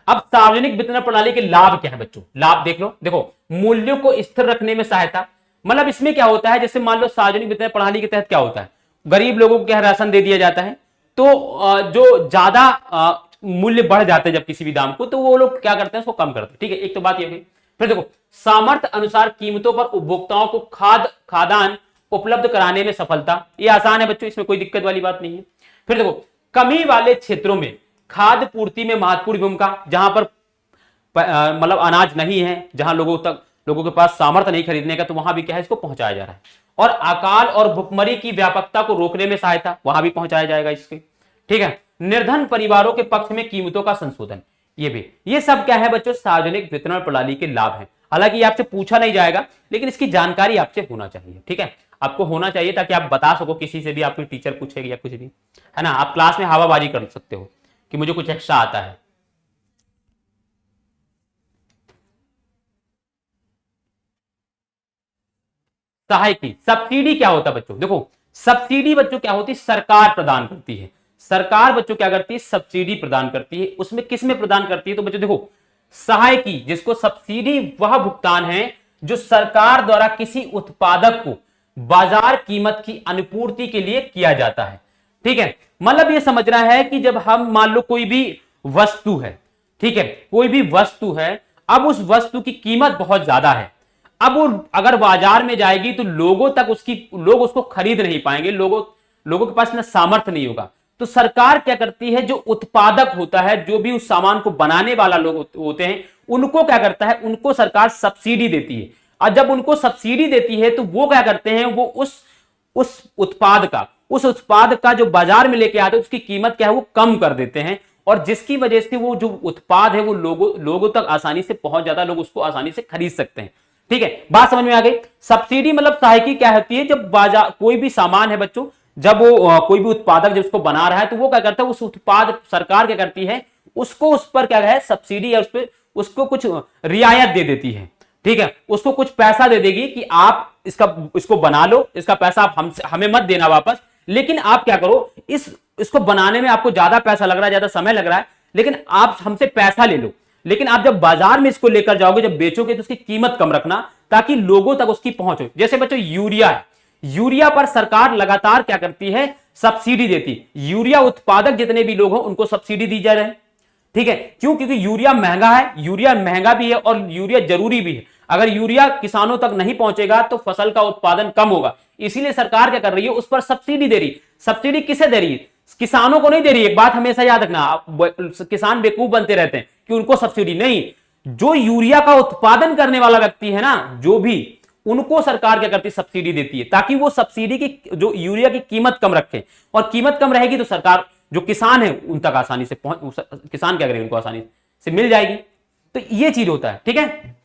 अब सार्वजनिक वितरण प्रणाली के लाभ क्या है बच्चों, लाभ देख लो। देखो, मूल्यों को स्थिर रखने में सहायता, मतलब इसमें क्या होता है, जैसे मान लो सार्वजनिक वितरण प्रणाली के तहत क्या होता है, गरीब लोगों को क्या राशन दे दिया जाता है, तो जो ज्यादा मूल्य बढ़ जाते हैं जब किसी भी दाम को, तो वो लोग क्या करते हैं, उसको कम करते हैं, ठीक है। एक तो बात ये हुई। फिर देखो, सामर्थ्य अनुसार कीमतों पर उपभोक्ताओं को खाद्यान्न उपलब्ध कराने में सफलता, ये आसान है बच्चों, इसमें कोई दिक्कत वाली बात नहीं है। फिर देखो, कमी वाले क्षेत्रों में खाद्य पूर्ति में महत्वपूर्ण भूमिका, जहां पर मतलब अनाज नहीं है, जहां लोगों के पास सामर्थ्य नहीं खरीदने का, तो वहां भी क्या है, इसको पहुंचाया जा रहा है। और अकाल और भुखमरी की व्यापकता को रोकने में सहायता, वहां भी पहुंचाया जाएगा इसके, ठीक है। निर्धन परिवारों के पक्ष में कीमतों का संशोधन, ये सब क्या है बच्चों, सार्वजनिक वितरण प्रणाली के लाभ हैं। हालांकि ये आपसे पूछा नहीं जाएगा, लेकिन इसकी जानकारी आपसे होना चाहिए, ठीक है, आपको होना चाहिए, ताकि आप बता सको किसी से भी, आपकी टीचर पूछेगी या कुछ भी, है ना, आप क्लास में हवाबाजी कर सकते हो कि मुझे कुछ एक्स्ट्रा आता है। सहायकी, सब्सिडी क्या होता है बच्चों, देखो सब्सिडी बच्चों क्या होती है, सरकार प्रदान करती है। सरकार बच्चों क्या करती है, सब्सिडी प्रदान करती है। उसमें किसमें प्रदान करती है, तो बच्चों देखो, सहायकी, जिसको सब्सिडी वह भुगतान है जो सरकार द्वारा किसी उत्पादक को बाजार कीमत की अनुपूर्ति के लिए किया जाता है, ठीक है। मतलब ये समझना है कि जब हम मान लो कोई भी वस्तु है, ठीक है, कोई भी वस्तु है, अब उस वस्तु की कीमत बहुत ज्यादा है, अब वो अगर बाजार में जाएगी तो लोग उसको खरीद नहीं पाएंगे, लोगों के पास ना सामर्थ्य नहीं होगा, तो सरकार क्या करती है, जो उत्पादक होता है, जो भी उस सामान को बनाने वाला लोग होते हैं, उनको क्या करता है, उनको सरकार सब्सिडी देती है। और जब उनको सब्सिडी देती है तो वो क्या करते हैं, वो उस उत्पाद का जो बाजार में लेके आते हैं, उसकी कीमत क्या है, वो कम कर देते हैं, और जिसकी वजह से वो जो उत्पाद है वो लोगों तक आसानी से पहुंच जाता है, लोग उसको आसानी से खरीद सकते हैं, ठीक है। बात समझ में आ गई। सब्सिडी मतलब सहायकी क्या होती है, जब बाजार कोई भी सामान है बच्चों, जब वो कोई भी उत्पादक जब उसको बना रहा है, तो वो क्या करता है, उस उत्पाद सरकार क्या करती है, उसको उस पर क्या है, सब्सिडी या उसको कुछ रियायत दे देती है, ठीक है, उसको कुछ पैसा दे देगी कि आप इसको बना लो, इसका पैसा आप हमें मत देना वापस, लेकिन आप क्या करो, इसको बनाने में आपको ज्यादा पैसा लग रहा है, ज्यादा समय लग रहा है, लेकिन आप हमसे पैसा ले लो, लेकिन आप जब बाजार में इसको लेकर जाओगे, जब बेचोगे, तो उसकी कीमत कम रखना ताकि लोगों तक उसकी पहुंच हो। जैसे बच्चों यूरिया है, यूरिया पर सरकार लगातार क्या करती है, सब्सिडी देती। यूरिया उत्पादक जितने भी लोग हो उनको सब्सिडी दी जा रही है, ठीक है। क्यों? क्योंकि यूरिया महंगा है, यूरिया महंगा भी है और यूरिया जरूरी भी है। अगर यूरिया किसानों तक नहीं पहुंचेगा तो फसल का उत्पादन कम होगा, इसीलिए सरकार क्या कर रही है, उस पर सब्सिडी दे रही। सब्सिडी किसे दे रही है? किसानों को नहीं दे रही। एक बात हमेशा याद रखना, किसान बेवकूफ बनते रहते हैं कि उनको सब्सिडी नहीं, जो यूरिया का उत्पादन करने वाला व्यक्ति है ना, जो भी, उनको सरकार क्या करती है, सब्सिडी देती है, ताकि वो सब्सिडी की, जो यूरिया की कीमत कम रखे, और कीमत कम रहेगी तो सरकार, जो किसान है उन तक आसानी से पहुंच, किसान क्या करेगा, उनको आसानी से मिल जाएगी। तो ये चीज होता है, ठीक है।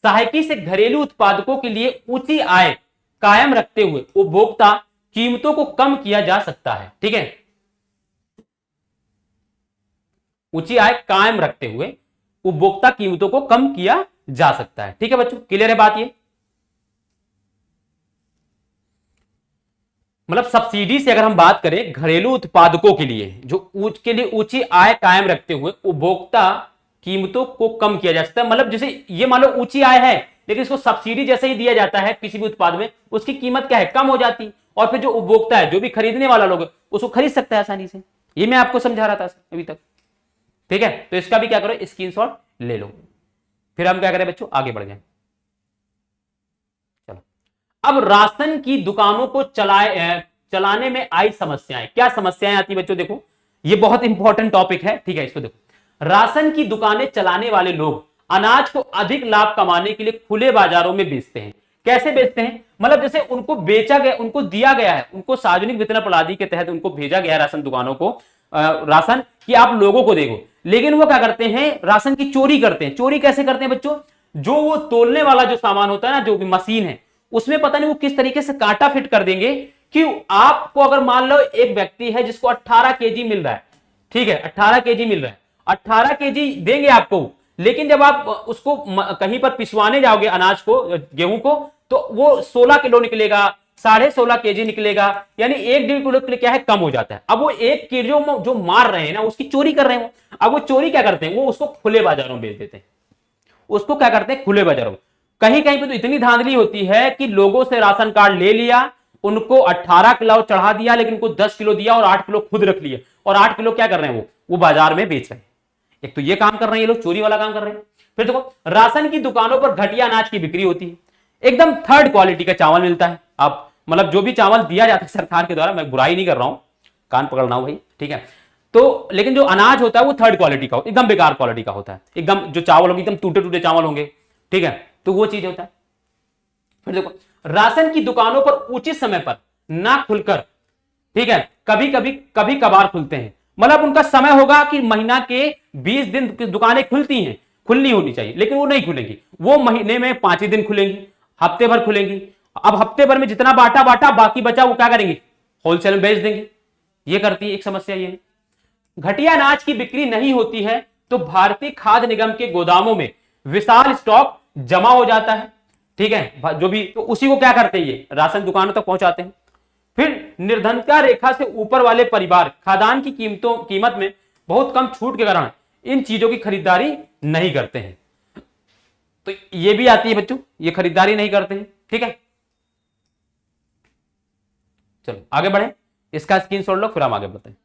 सहायकी से घरेलू उत्पादकों के लिए ऊंची आय कायम रखते हुए उपभोक्ता कीमतों को कम किया जा सकता है, ठीक है। ऊंची आय कायम रखते हुए उपभोक्ता कीमतों को कम किया जा सकता है, ठीक है बच्चों, क्लियर है बात ये। मतलब सब्सिडी से अगर हम बात करें घरेलू उत्पादकों के लिए, जो ऊंची आय कायम रखते हुए उपभोक्ता कीमतों को कम किया जा सकता है। मतलब जैसे ये मान लो ऊंची आय है, लेकिन इसको सब्सिडी जैसे ही दिया जाता है किसी भी उत्पाद में, उसकी कीमत क्या है, कम हो जाती, और फिर जो उपभोक्ता है, जो भी खरीदने वाला लोग, उसको खरीद सकता है आसानी से। ये मैं आपको समझा रहा था अभी तक, ठीक है। तो इसका भी क्या करो, स्क्रीनशॉट ले लो। फिर हम क्या करें बच्चों, आगे बढ़ जाए। चलो, अब राशन की दुकानों को चलाने में आई समस्याएं, क्या समस्याएं आती बच्चों, देखो ये बहुत इंपॉर्टेंट टॉपिक है, ठीक है। इसको देखो, राशन की दुकानें चलाने वाले लोग अनाज को अधिक लाभ कमाने के लिए खुले बाजारों में बेचते हैं। कैसे बेचते हैं? मतलब जैसे उनको बेचा गया, उनको दिया गया है, उनको सार्वजनिक वितरण प्रणाली के तहत उनको भेजा गया है राशन दुकानों को, राशन कि आप लोगों को देखो, लेकिन वो क्या करते हैं, राशन की चोरी करते हैं। चोरी कैसे करते हैं बच्चों? जो वो तोलने वाला जो सामान होता है ना, जो भी मशीन है, उसमें पता नहीं वो किस तरीके से कांटा फिट कर देंगे कि आपको, अगर मान लो एक व्यक्ति है जिसको 18 केजी मिल रहा है, ठीक है, 18 केजी मिल रहा है, 18 केजी देंगे आपको, लेकिन जब आप उसको कहीं पर पिसवाने जाओगे अनाज को, गेहूं को, तो वो 16 किलो निकलेगा, 16.5 केजी निकलेगा, यानी 1-1.5 किलो के लिए क्या है, कम हो जाता है। अब वो 1 किलो जो मार रहे हैं ना, उसकी चोरी कर रहे हैं। अब वो चोरी क्या करते हैं, वो उसको खुले बाजारों में बेच देते हैं। उसको क्या करते हैं, खुले बाजारों में। कहीं कहीं पे तो इतनी धांधली होती है कि लोगों से राशन कार्ड ले लिया, उनको 18 किलो चढ़ा दिया, लेकिन उनको 10 किलो दिया और 8 किलो खुद रख लिए, और 8 किलो क्या कर रहे हैं, वो बाजार में बेच रहे हैं। एक तो ये काम कर रहे हैं ये लोग, चोरी वाला काम कर रहे हैं। फिर देखो, राशन की दुकानों पर घटिया अनाज की बिक्री होती है, एकदम थर्ड क्वालिटी का चावल मिलता है। आप मतलब जो भी चावल दिया जाता है सरकार के द्वारा, मैं बुराई नहीं कर रहा हूं, कान पकड़ रहा हूं भाई, ठीक है। तो लेकिन जो अनाज होता है वो थर्ड क्वालिटी का, एकदम बेकार क्वालिटी का होता है, एकदम जो चावल होंगे एकदम टूटे टूटे चावल होंगे, ठीक है, तो वो चीज होता है। फिर देखो, राशन की दुकानों पर उचित समय पर ना खुलकर, ठीक है, कभी कभार खुलते हैं। मतलब उनका समय होगा कि महीना के 20 दिन दुकानें खुलती हैं, खुलनी होनी चाहिए, लेकिन वो नहीं खुलेंगी। वो महीने में 5 ही दिन खुलेंगी, हफ्ते भर खुलेंगी। अब हफ्ते भर में जितना बांटा बाकी बचा वो क्या करेंगे, होलसेल में बेच देंगे। ये करती है एक समस्या। ये घटिया अनाज की बिक्री नहीं होती है तो भारतीय खाद्य निगम के गोदामों में विशाल स्टॉक जमा हो जाता है, ठीक है, जो भी, तो उसी को क्या करते हैं, ये राशन दुकानों तक पहुंचाते हैं। फिर निर्धनता रेखा से ऊपर वाले परिवार खाद्यान्न की कीमत में बहुत कम छूट के कारण इन चीजों की खरीदारी नहीं करते हैं। तो ये भी आती है बच्चों, ये खरीदारी नहीं करते हैं, ठीक है। चलो आगे बढ़े, इसका स्क्रीनशॉट लो, फिर हम आगे बढ़ते हैं।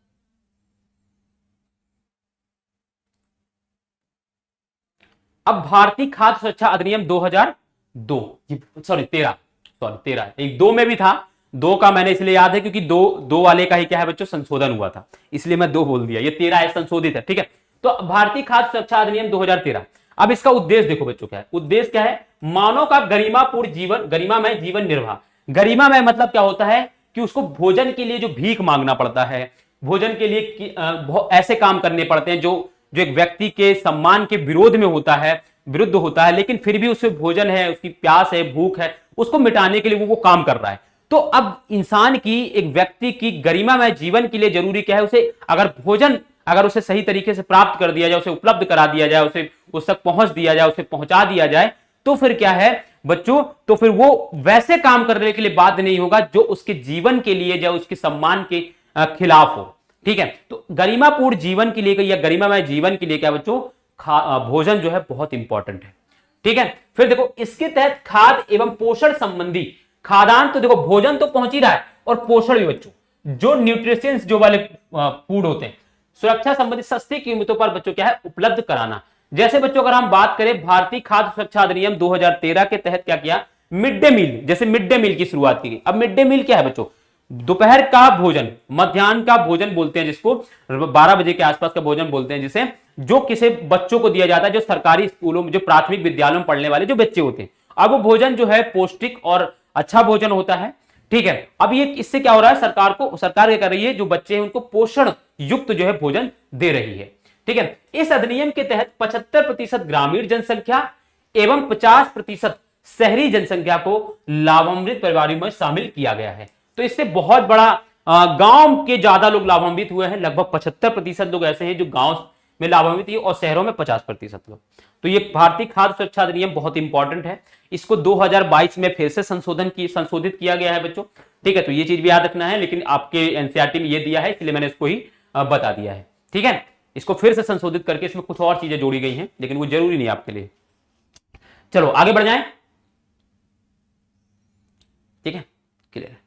अब भारतीय खाद्य सुरक्षा अधिनियम 2002, सॉरी 13, एक 2 में भी था, 2 का मैंने इसलिए याद है क्योंकि दो वाले का ही क्या है बच्चों, संशोधन हुआ था, इसलिए मैं 2 बोल दिया, ये 13 है, संशोधित है, ठीक है। तो भारतीय खाद्य सुरक्षा अधिनियम 2013, अब इसका उद्देश्य देखो बच्चों क्या है, उद्देश्य क्या है, मानव का गरिमापूर्ण जीवन, गरिमामय जीवन निर्वाह। गरिमामय मतलब क्या होता है कि उसको भोजन के लिए जो भीख मांगना पड़ता है, भोजन के लिए ऐसे काम करने पड़ते हैं जो एक व्यक्ति के सम्मान के विरोध में होता है, विरुद्ध होता है, लेकिन फिर भी उसे भोजन है, उसकी प्यास है, भूख है, उसको मिटाने के लिए वो काम कर रहा है। तो अब इंसान की, एक व्यक्ति की गरिमामय जीवन के लिए जरूरी क्या है, उसे अगर भोजन, अगर उसे सही तरीके से प्राप्त कर दिया जाए, उसे उपलब्ध करा दिया जाए, उसे उस तक पहुंच दिया जाए, उसे पहुंचा दिया जाए, तो फिर क्या है बच्चों, तो फिर वो वैसे काम करने के लिए बाध्य नहीं होगा जो उसके जीवन के लिए, जो उसके सम्मान के खिलाफ हो। ठीक है। तो गरिमापूर्ण जीवन के लिए या गरिमामय जीवन के लिए क्या बच्चों, भोजन जो है बहुत इंपॉर्टेंट है। ठीक है। फिर देखो इसके तहत खाद्य एवं पोषण संबंधी खाद्यान्न, तो देखो भोजन तो पहुंच ही रहा है और पोषण भी बच्चों, जो न्यूट्रिशंस जो वाले फूड होते हैं, सुरक्षा संबंधी सस्ती कीमतों पर बच्चों क्या है उपलब्ध कराना। जैसे बच्चों अगर हम बात करें भारतीय खाद्य सुरक्षा अधिनियम 2013 के तहत क्या किया, मिड डे मील, जैसे मिड डे मील की शुरुआत की गई। अब मिड डे मील क्या है बच्चों, दोपहर का भोजन, मध्याह्न का भोजन बोलते हैं जिसको, 12 बजे के आसपास का भोजन बोलते हैं जिसे, जो किसी बच्चों को दिया जाता है जो सरकारी स्कूलों में, जो प्राथमिक विद्यालयों में पढ़ने वाले जो बच्चे होते हैं। अब वो भोजन जो है पौष्टिक और अच्छा भोजन होता है। ठीक है। अब ये इससे क्या हो रहा है, सरकार क्या कर रही है, जो बच्चे हैं उनको पोषण युक्त जो है भोजन दे रही है। ठीक है। इस अधिनियम के तहत 75% ग्रामीण जनसंख्या एवं 50% शहरी जनसंख्या को लाभान्वित परिवारों में शामिल किया गया है। तो इससे बहुत बड़ा गांव के ज्यादा लोग लाभान्वित हुए हैं, लगभग 75% लोग ऐसे हैं जो गांव में लाभान्वित हुए और शहरों में 50% लोग। तो ये भारतीय खाद्य सुरक्षा अधिनियम बहुत इंपॉर्टेंट है। इसको 2022 में फिर से संशोधित किया गया है बच्चों। ठीक है। तो ये चीज भी याद रखना है, लेकिन आपके एनसीईआरटी में ये दिया है इसलिए मैंने इसको ही बता दिया है। ठीक है। इसको फिर से संशोधित करके इसमें कुछ और चीजें जोड़ी गई हैं, लेकिन वो जरूरी नहीं आपके लिए। चलो आगे बढ़ जाएं। ठीक है, क्लियर है।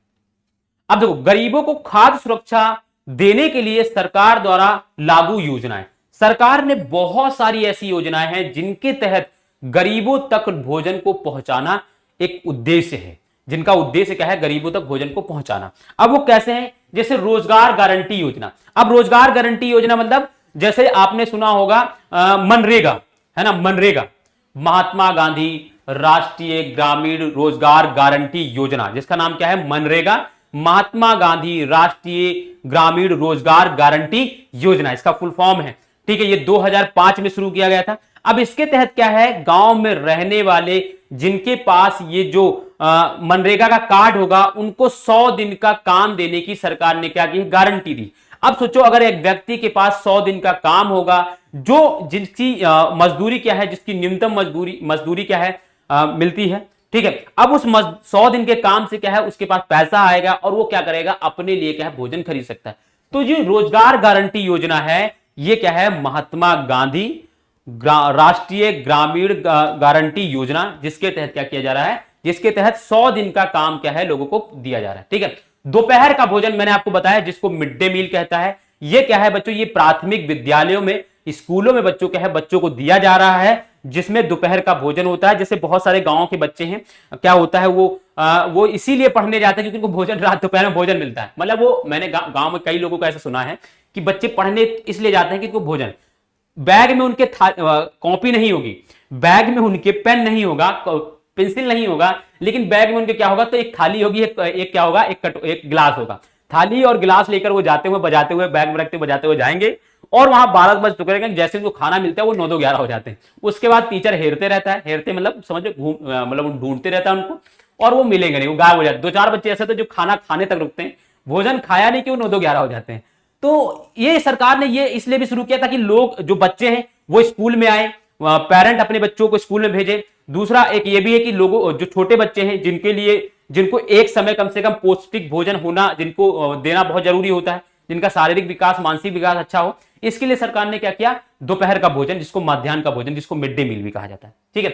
अब देखो गरीबों को खाद्य सुरक्षा देने के लिए सरकार द्वारा लागू योजनाएं, सरकार ने बहुत सारी ऐसी योजनाएं हैं जिनके तहत गरीबों तक भोजन को पहुंचाना एक उद्देश्य है, जिनका उद्देश्य क्या है, गरीबों तक भोजन को पहुंचाना। अब वो कैसे हैं, जैसे रोजगार गारंटी योजना। अब रोजगार गारंटी योजना मतलब जैसे आपने सुना होगा मनरेगा, है ना, मनरेगा, महात्मा गांधी राष्ट्रीय ग्रामीण रोजगार गारंटी योजना, जिसका नाम क्या है, मनरेगा, महात्मा गांधी राष्ट्रीय ग्रामीण रोजगार गारंटी योजना, इसका फुल फॉर्म है। ठीक है। ये 2005 में शुरू किया गया था। अब इसके तहत क्या है, गांव में रहने वाले जिनके पास ये जो मनरेगा का कार्ड होगा उनको 100 दिन का काम देने की सरकार ने क्या की, गारंटी दी। अब सोचो अगर एक व्यक्ति के पास 100 दिन का काम होगा, जो जिसकी मजदूरी क्या है, जिसकी न्यूनतम मजदूरी क्या है, मिलती है। ठीक है। अब उस 100 दिन के काम से क्या है, उसके पास पैसा आएगा और वो क्या करेगा, अपने लिए क्या है, भोजन खरीद सकता है। तो जो रोजगार गारंटी योजना है ये क्या है, महात्मा गांधी राष्ट्रीय ग्रामीण गारंटी योजना, जिसके तहत क्या किया जा रहा है, जिसके तहत 100 दिन का काम क्या है लोगों को दिया जा रहा है। ठीक है। दोपहर का भोजन मैंने आपको बताया जिसको मिड डे मील कहता है। ये क्या है बच्चों, ये प्राथमिक विद्यालयों में, स्कूलों में बच्चों क्या है, बच्चों को दिया जा रहा है, जिसमें दोपहर का भोजन होता है। जैसे बहुत सारे गांवों के बच्चे हैं, क्या होता है वो इसीलिए पढ़ने जाते हैं क्योंकि उनको भोजन रात दोपहर में भोजन मिलता है। मतलब वो मैंने गांव में कई लोगों को ऐसा सुना है कि बच्चे पढ़ने इसलिए जाते हैं कि उनको भोजन, बैग में उनके कॉपी नहीं होगी, बैग में उनके पेन नहीं होगा, पेंसिल नहीं होगा, लेकिन बैग में उनके क्या होगा, तो एक थाली होगी, एक क्या होगा, एक गिलास होगा। थाली और गिलास लेकर वो जाते हुए, बजाते हुए, बैग में रखते हुए बजाते हुए जाएंगे और वहां 12 बजे टुकड़ेंगे। जैसे उनको खाना मिलता है वो 9 11 हो जाते हैं। उसके बाद टीचर हेरते रहता है, हेरते मतलब समझो मतलब ढूंढते रहता है उनको, और वो मिलेंगे नहीं, वो गायब हो जाते हैं। 2-4 बच्चे ऐसे थे जो खाना खाने तक रुकते हैं, भोजन खाया नहीं कि वो 9 11 हो जाते हैं। तो ये सरकार ने ये इसलिए भी शुरू किया ताकि लोग, जो बच्चे हैं वो स्कूल में आए, पेरेंट अपने बच्चों को स्कूल में भेजे। दूसरा एक ये भी है कि लोगों, जो छोटे बच्चे हैं जिनको एक समय कम से कम पौष्टिक भोजन होना, जिनको देना बहुत जरूरी होता है, जिनका शारीरिक विकास, मानसिक विकास अच्छा हो, इसके लिए सरकार ने क्या किया, दोपहर का भोजन, जिसको मध्याह्न का भोजन, जिसको मिड डे मील भी कहा जाता है। ठीक है।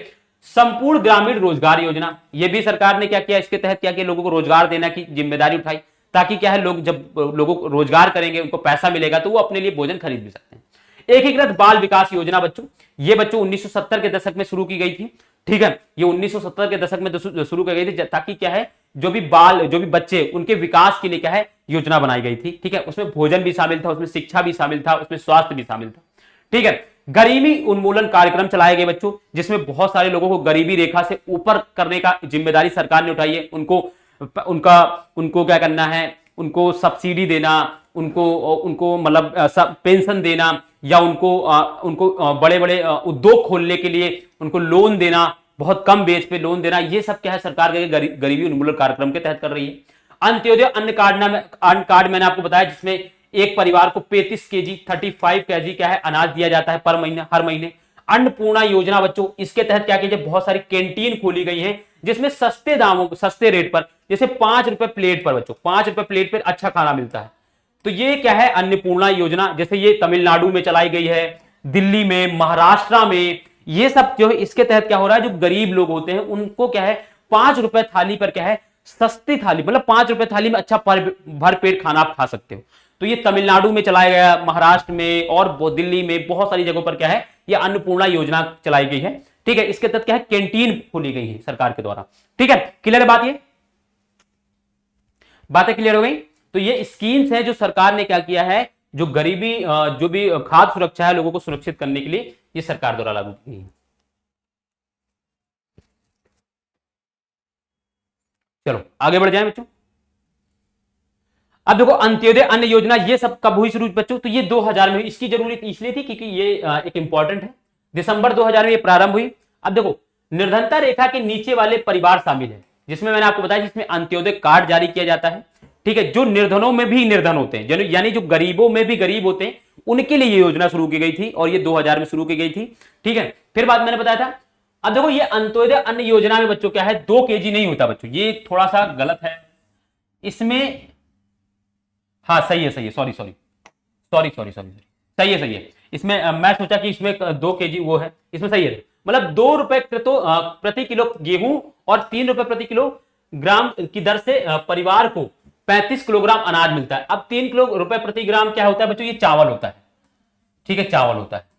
संपूर्ण ग्रामीण रोजगार योजना, ये भी सरकार ने क्या किया, इसके तहत क्या किया, लोगों को रोजगार देना की जिम्मेदारी उठाई, ताकि क्या है, लोग जब लोगों को रोजगार करेंगे, उनको पैसा मिलेगा तो वो अपने लिए भोजन खरीद भी सकते हैं। एकीकृत बाल विकास योजना बच्चों, ये बच्चों 1970 के दशक में शुरू की गई थी। ठीक है। ये 1970 के दशक में शुरू की गई थी ताकि क्या है, जो भी बच्चे, उनके विकास के लिए क्या है, योजना बनाई गई थी। ठीक है। उसमें भोजन भी शामिल था, उसमें शिक्षा भी शामिल था, उसमें स्वास्थ्य भी शामिल था। ठीक है। गरीबी उन्मूलन कार्यक्रम चलाए गए बच्चों, जिसमें बहुत सारे लोगों को गरीबी रेखा से ऊपर करने का जिम्मेदारी सरकार ने उठाई है। उनको क्या करना है, उनको सब्सिडी देना, उनको मतलब पेंशन देना, या उनको बड़े बड़े उद्योग खोलने के लिए उनको लोन देना, बहुत कम बेच पे लोन देना, ये सब क्या है, सरकार के गरीबी उन्मूलन कार्यक्रम के तहत कर रही है। अंत्योदय अन्न कार्ड मैंने आपको बताया, जिसमें एक परिवार को 35 केजी 35 केजी क्या है, अनाज दिया जाता है हर महीने। अन्नपूर्णा योजना बच्चों, इसके तहत क्या कीजिए, बहुत सारी कैंटीन खोली गई है, जिसमें सस्ते रेट पर, जैसे 5 रुपए प्लेट पर बच्चों, 5 रुपए प्लेट पर अच्छा खाना मिलता है। तो ये क्या है, अन्नपूर्णा योजना, जैसे ये तमिलनाडु में चलाई गई है, दिल्ली में, महाराष्ट्र में, ये सब जो है इसके तहत क्या हो रहा है, जो गरीब लोग होते हैं उनको क्या है 5 रुपए थाली पर क्या है, सस्ती थाली, मतलब 5 रुपए थाली में अच्छा भर पेट खाना आप खा सकते हो। तो ये तमिलनाडु में चलाया गया, महाराष्ट्र में और दिल्ली में बहुत सारी जगहों पर क्या है ये अन्नपूर्णा योजना चलाई गई है। ठीक है, इसके तहत क्या है कैंटीन खोली गई है सरकार के द्वारा। ठीक है, क्लियर है बात, ये बातें क्लियर हो गई। तो ये स्कीम्स है जो सरकार ने क्या किया है, जो गरीबी जो भी खाद्य सुरक्षा है लोगों को सुरक्षित करने के लिए ये सरकार द्वारा लागू की है। चलो आगे बढ़ जाए बच्चों। अब देखो अंत्योदय अन्न योजना ये सब कब हुई शुरू बच्चों, तो ये 2000 में हुई। इसकी जरूरत इसलिए थी क्योंकि ये एक इंपॉर्टेंट है, दिसंबर 2000 में ये प्रारंभ हुई। अब देखो निर्धनता रेखा के नीचे वाले परिवार शामिल है, जिसमें मैंने आपको बताया जिसमें अंत्योदय कार्ड जारी किया जाता है। ठीक है, जो निर्धनों में भी निर्धन होते हैं, यानी जो गरीबों में भी गरीब होते हैं, उनके लिए ये योजना शुरू की गई थी और ये 2000 में शुरू की गई थी। ठीक है, फिर बाद मैंने बताया था। अब देखो ये अंत्योदय अन्न योजना में बच्चों क्या है 2 केजी नहीं होता बच्चों, ये थोड़ा सा गलत है इसमें। हाँ सही है, सही है, sorry sorry sorry sorry sorry सही है, सही है। इसमें मैं सोचा कि इसमें 2 केजी वो है, इसमें सही है, मतलब 2 रुपए प्रति किलो गेहूं और 3 रुपए प्रति किलो ग्राम की दर से परिवार को 35 किलोग्राम अनाज मिलता है। अब 3 किलो रुपए प्रति ग्राम क्या होता है बच्चों, ये चावल होता है। ठीक है, चावल होता है।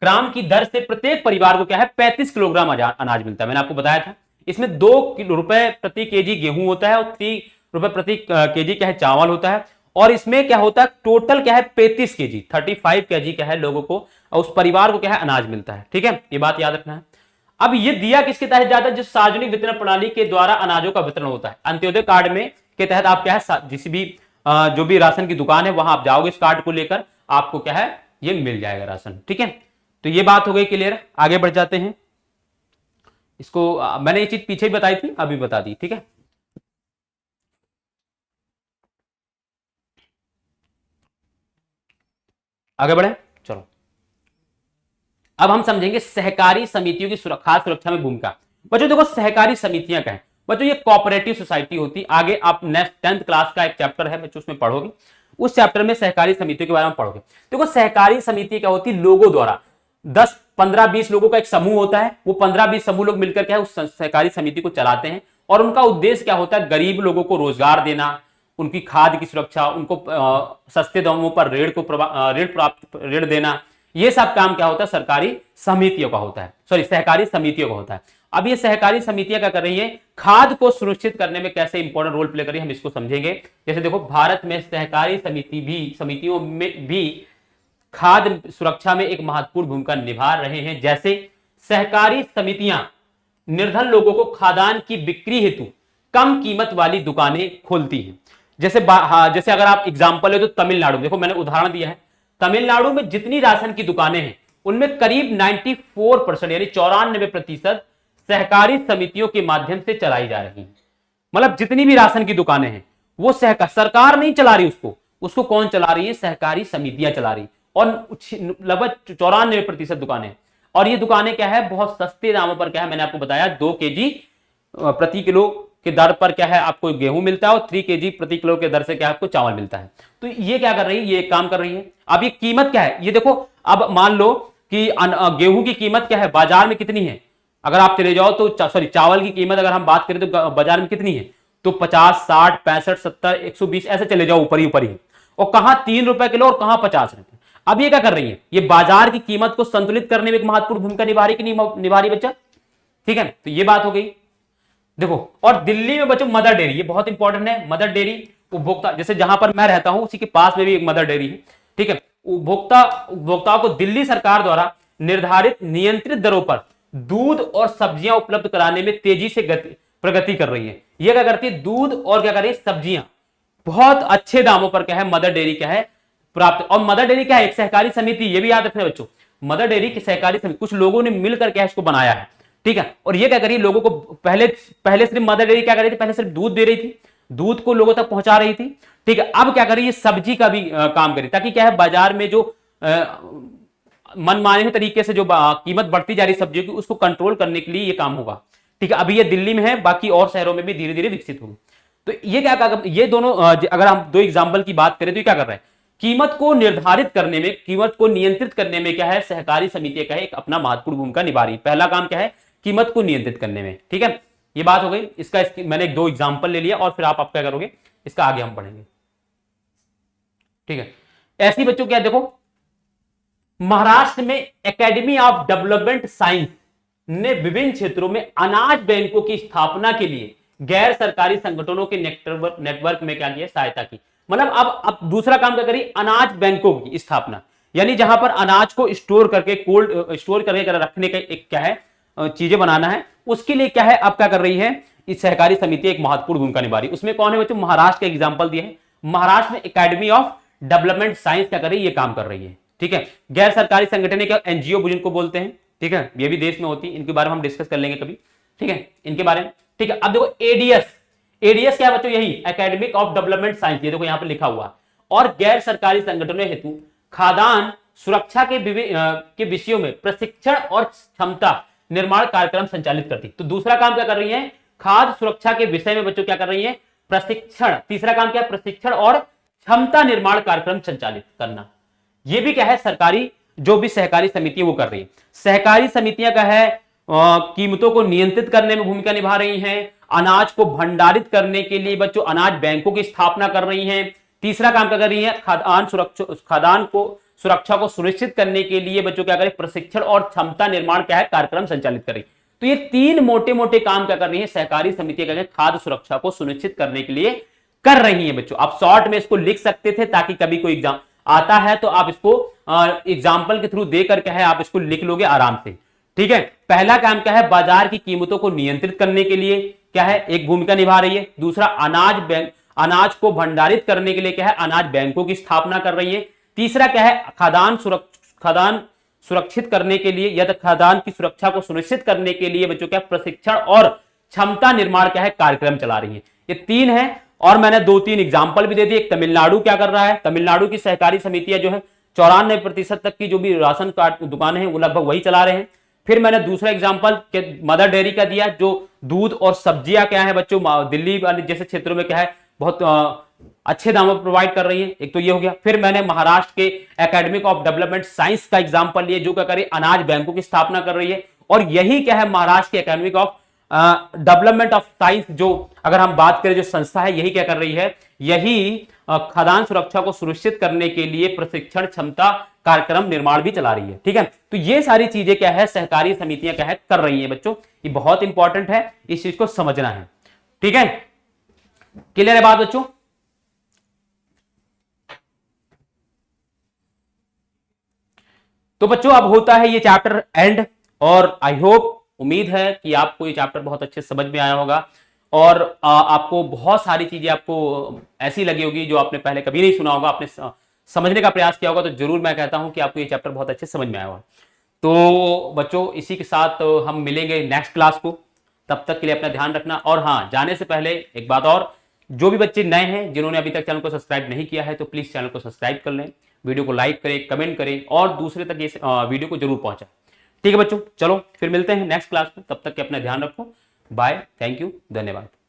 ग्राम की दर से प्रत्येक परिवार को क्या है 35 किलोग्राम अनाज मिलता है, मैंने आपको बताया था। इसमें 2 रुपए प्रति केजी गेहूं होता है और 3 रुपए प्रति केजी क्या है चावल होता है। और इसमें क्या होता है टोटल क्या है 35 केजी 35 केजी क्या है लोगों को और उस परिवार को क्या है अनाज मिलता है। ठीक है, ये बात याद रखना है। अब ये दिया किसके तहत जाता है, जिस सार्वजनिक वितरण प्रणाली के द्वारा अनाजों का वितरण होता है। अंत्योदय कार्ड में के तहत आप क्या है जिस भी जो भी राशन की दुकान है वहां आप जाओगे, इस कार्ड को लेकर आपको क्या है ये मिल जाएगा राशन। ठीक है, तो ये बात हो गई क्लियर। आगे बढ़ जाते हैं। इसको मैंने ये चीज पीछे भी बताई थी, अभी बता दी। ठीक है, आगे बढ़े। चलो अब हम समझेंगे सहकारी समितियों की खाद्य सुरक्षा में भूमिका। बच्चों देखो सहकारी समितियां क्या है बच्चों, ये कोऑपरेटिव सोसाइटी होती है। आगे आप नेक्स्ट 10th क्लास का एक चैप्टर है बच्चों, उसमें पढ़ोगे, उस चैप्टर में सहकारी समितियों के बारे में पढ़ोगे। देखो सहकारी समिति क्या होती है, लोगों द्वारा 10 15 20 लोगों का एक समूह होता है, वो 15 20 समूह लोग मिलकर क्या है उस सहकारी समिति को चलाते हैं। और उनका उद्देश्य क्या होता है, गरीब लोगों को रोजगार देना, उनकी खाद्य की सुरक्षा, उनको सस्ते दामों पर ऋण देना, ये सब काम क्या होता है सरकारी समितियों का होता है, सॉरी सहकारी समितियों का होता है। अब ये सहकारी समितियां क्या कर रही है, खाद्य को सुरक्षित करने में कैसे इंपॉर्टेंट रोल प्ले कर रही है हम इसको समझेंगे। जैसे देखो भारत में सहकारी समितियों में भी खाद्य सुरक्षा में एक महत्वपूर्ण भूमिका निभा रहे हैं। जैसे सहकारी समितियां निर्धन लोगों को खाद्यान्न की बिक्री हेतु कम कीमत वाली दुकानें खोलती हैं। जैसे अगर आप एग्जांपल है तो तमिलनाडु, देखो मैंने उदाहरण दिया है, तमिलनाडु में जितनी राशन की दुकानें हैं उनमें करीब 94% यानी 94% सहकारी समितियों के माध्यम से चलाई जा रही हैं। मतलब जितनी भी राशन की दुकानें हैं वो सरकार नहीं चला रही, उसको कौन चला रही है, सहकारी समितियां चला रही। और लगभग 94% दुकानें, और ये दुकानें क्या है बहुत सस्ते दामों पर क्या है मैंने आपको बताया 2 केजी प्रति किलो के दर पर क्या है आपको गेहूं मिलता है और 3 केजी प्रति किलो के दर से क्या है आपको चावल मिलता है। तो ये क्या कर रही है, ये काम कर रही है। अब ये कीमत क्या है, ये देखो अब मान लो कि गेहूं की कीमत क्या है बाजार में कितनी है, अगर आप चले जाओ तो सॉरी चावल की कीमत अगर हम बात करें तो बाजार में कितनी है, तो 50 60 65 70 120 ऐसे चले जाओ ऊपर ही, और कहां 3 रुपए किलो और कहां 50 रुपए। अब ये क्या कर रही है, ये बाजार की कीमत को संतुलित करने में एक महत्वपूर्ण भूमिका निभा रही कि नहीं निभा रही बच्चा। ठीक है, तो ये बात हो गई। देखो और दिल्ली में बच्चों मदर डेयरी, ये बहुत इंपॉर्टेंट है। मदर डेयरी उपभोक्ता, जैसे जहां पर मैं रहता हूं उसी के पास में भी एक मदर डेयरी है। ठीक है, उपभोक्ताओं को दिल्ली सरकार द्वारा निर्धारित नियंत्रित दरों पर दूध और सब्जियां उपलब्ध कराने में तेजी से प्रगति कर रही है। ये क्या करती है, दूध और क्या कर रही है सब्जियां बहुत अच्छे दामों पर क्या है मदर डेयरी क्या है प्राप्त। और मदर डेयरी क्या है, एक सहकारी समिति, ये भी याद रखना बच्चों, मदर डेयरी की सहकारी समिति कुछ लोगों ने मिलकर क्या इसको बनाया है। ठीक है, और ये क्या करी लोगों को पहले सिर्फ मदर डेयरी क्या कर रही थी, पहले सिर्फ दूध दे रही थी, दूध को लोगों तक पहुंचा रही थी। ठीक है, अब क्या कर रही है सब्जी का भी काम करी, ताकि क्या है बाजार में जो मनमाने तरीके से जो कीमत बढ़ती जा रही सब्जियों की उसको कंट्रोल करने के लिए ये काम होगा। ठीक है, अभी ये दिल्ली में है, बाकी और शहरों में भी धीरे धीरे विकसित होगी। तो ये ये दोनों अगर हम दो एग्जाम्पल की बात करें तो ये क्या कर रहे हैं, कीमत को निर्धारित करने में, कीमत को नियंत्रित करने में क्या है, सहकारी समितियां क्या है, एक अपना महत्वपूर्ण भूमिका निभा रही है। पहला काम क्या है, कीमत को नियंत्रित करने में। ठीक है, ये बात हो गई। मैंने दो एग्जाम्पल ले लिया और फिर आप क्या करोगे, इसका आगे हम पढ़ेंगे। ठीक है, ऐसी बच्चों क्या देखो, महाराष्ट्र में एकेडमी ऑफ डेवलपमेंट साइंस ने विभिन्न क्षेत्रों में अनाज बैंकों की स्थापना के लिए गैर सरकारी संगठनों के नेटवर्क में क्या किया, सहायता की। मतलब अब दूसरा काम क्या करी, अनाज बैंकों की स्थापना, यानी जहां पर अनाज को स्टोर करके कोल्ड स्टोर करके रखने का एक क्या है चीजें बनाना है, उसके लिए क्या है, अब क्या कर रही है, इस सहकारी समिति एक महत्वपूर्ण भूमिका निभा रही है। उसमें कौन है बच्चों, महाराष्ट्र का एग्जाम्पल दिया है। महाराष्ट्र में एकेडमी ऑफ डेवलपमेंट साइंस क्या कर रही है, ये काम कर रही है। ठीक है, गैर सरकारी संगठन क्या, एनजीओ जिनको बोलते हैं। ठीक है, ये भी देश में होती है, इनके बारे में हम डिस्कस कर लेंगे कभी। ठीक है, इनके बारे में। ठीक है, अब देखो एडीएस, एडीएस क्या है बच्चों, यही एकेडमिक ऑफ डेवलपमेंट साइंस, ये देखो यहां पर लिखा हुआ। और गैर सरकारी संगठनों हेतु खाद्यान्न सुरक्षा के विषयों में प्रशिक्षण और क्षमता निर्माण कार्यक्रम संचालित करती। तो दूसरा काम क्या कर रही है, खाद्य सुरक्षा के विषय में बच्चों क्या कर रही है, प्रशिक्षण। तीसरा काम क्या है, प्रशिक्षण और क्षमता निर्माण कार्यक्रम संचालित करना। यह भी क्या है, सरकारी जो भी सहकारी समिति वो कर रही है। सहकारी समितियां क्या है, कीमतों को नियंत्रित करने में भूमिका निभा रही हैं, अनाज को भंडारित करने के लिए बच्चों अनाज बैंकों की स्थापना कर रही हैं। तीसरा काम क्या कर रही है, खाद्यान्न को सुरक्षा को सुनिश्चित करने के लिए बच्चों क्या करें, प्रशिक्षण और क्षमता निर्माण क्या है, कार्यक्रम संचालित करें। तो ये तीन मोटे मोटे काम क्या कर रही है, सहकारी समितियां क्या खाद्य सुरक्षा को सुनिश्चित करने के लिए कर रही है बच्चों। आप शॉर्ट में इसको लिख सकते थे ताकि कभी कोई एग्जाम आता है तो आप इसको एग्जाम्पल के थ्रू देकर क्या है, आप इसको लिख लोगे आराम से। ठीक है, पहला काम क्या है, बाजार की कीमतों को नियंत्रित करने के लिए क्या है, एक भूमिका निभा रही है। दूसरा, अनाज को भंडारित करने के लिए क्या है, अनाज बैंकों की स्थापना कर रही है। तीसरा क्या है, खाद्यान्न सुरक्षित करने के लिए या खाद्यान्न की सुरक्षा को सुनिश्चित करने के लिए बच्चों क्या प्रशिक्षण और क्षमता निर्माण क्या है, कार्यक्रम चला रही है। ये तीन है और मैंने दो तीन एग्जाम्पल भी दे दिए। तमिलनाडु क्या कर रहा है, तमिलनाडु की सहकारी समितियां जो है 94% तक की जो भी राशन कार्ड दुकानें हैं वो लगभग वही चला रहे हैं। फिर मैंने दूसरा एग्जाम्पल मदर डेयरी का दिया, जो दूध और सब्जियां क्या है बच्चों दिल्ली वाले जैसे क्षेत्रों में क्या है बहुत अच्छे दामों पर प्रोवाइड कर रही है। एक तो ये हो गया। फिर मैंने महाराष्ट्र के एकेडमिक ऑफ डेवलपमेंट साइंस का एग्जाम्पल लिया जो क्या कर रही है, अनाज बैंकों की स्थापना कर रही है। और यही क्या है, महाराष्ट्र के academic of development of science जो अगर हम बात करें जो संस्था है, यही क्या कर रही है, यही खाद्यान्न सुरक्षा को सुनिश्चित करने के लिए प्रशिक्षण क्षमता कार्यक्रम निर्माण भी चला रही है। ठीक है, तो ये सारी चीजें क्या है, सहकारी समितियां क्या है कर रही है बच्चों। ये बहुत इंपॉर्टेंट है, इस चीज को समझना है। ठीक है, क्लियर है बात बच्चों। तो बच्चों अब होता है ये चैप्टर एंड, और आई होप, उम्मीद है कि आपको ये चैप्टर बहुत अच्छे समझ में आया होगा और आपको बहुत सारी चीजें आपको ऐसी लगी होगी जो आपने पहले कभी नहीं सुना होगा, आपने समझने का प्रयास किया होगा। तो जरूर मैं कहता हूं कि आपको ये चैप्टर बहुत अच्छे समझ में आया होगा। तो बच्चों इसी के साथ हम मिलेंगे नेक्स्ट क्लास को, तब तक के लिए अपना ध्यान रखना। और हाँ, जाने से पहले एक बात और, जो भी बच्चे नए हैं जिन्होंने अभी तक चैनल को सब्सक्राइब नहीं किया है तो प्लीज चैनल को सब्सक्राइब कर लें, वीडियो को लाइक करें, कमेंट करें और दूसरे तक ये वीडियो को जरूर पहुंचाएं। ठीक है बच्चों, चलो फिर मिलते हैं नेक्स्ट क्लास में, तब तक के अपना ध्यान रखो। बाय, थैंक यू, धन्यवाद।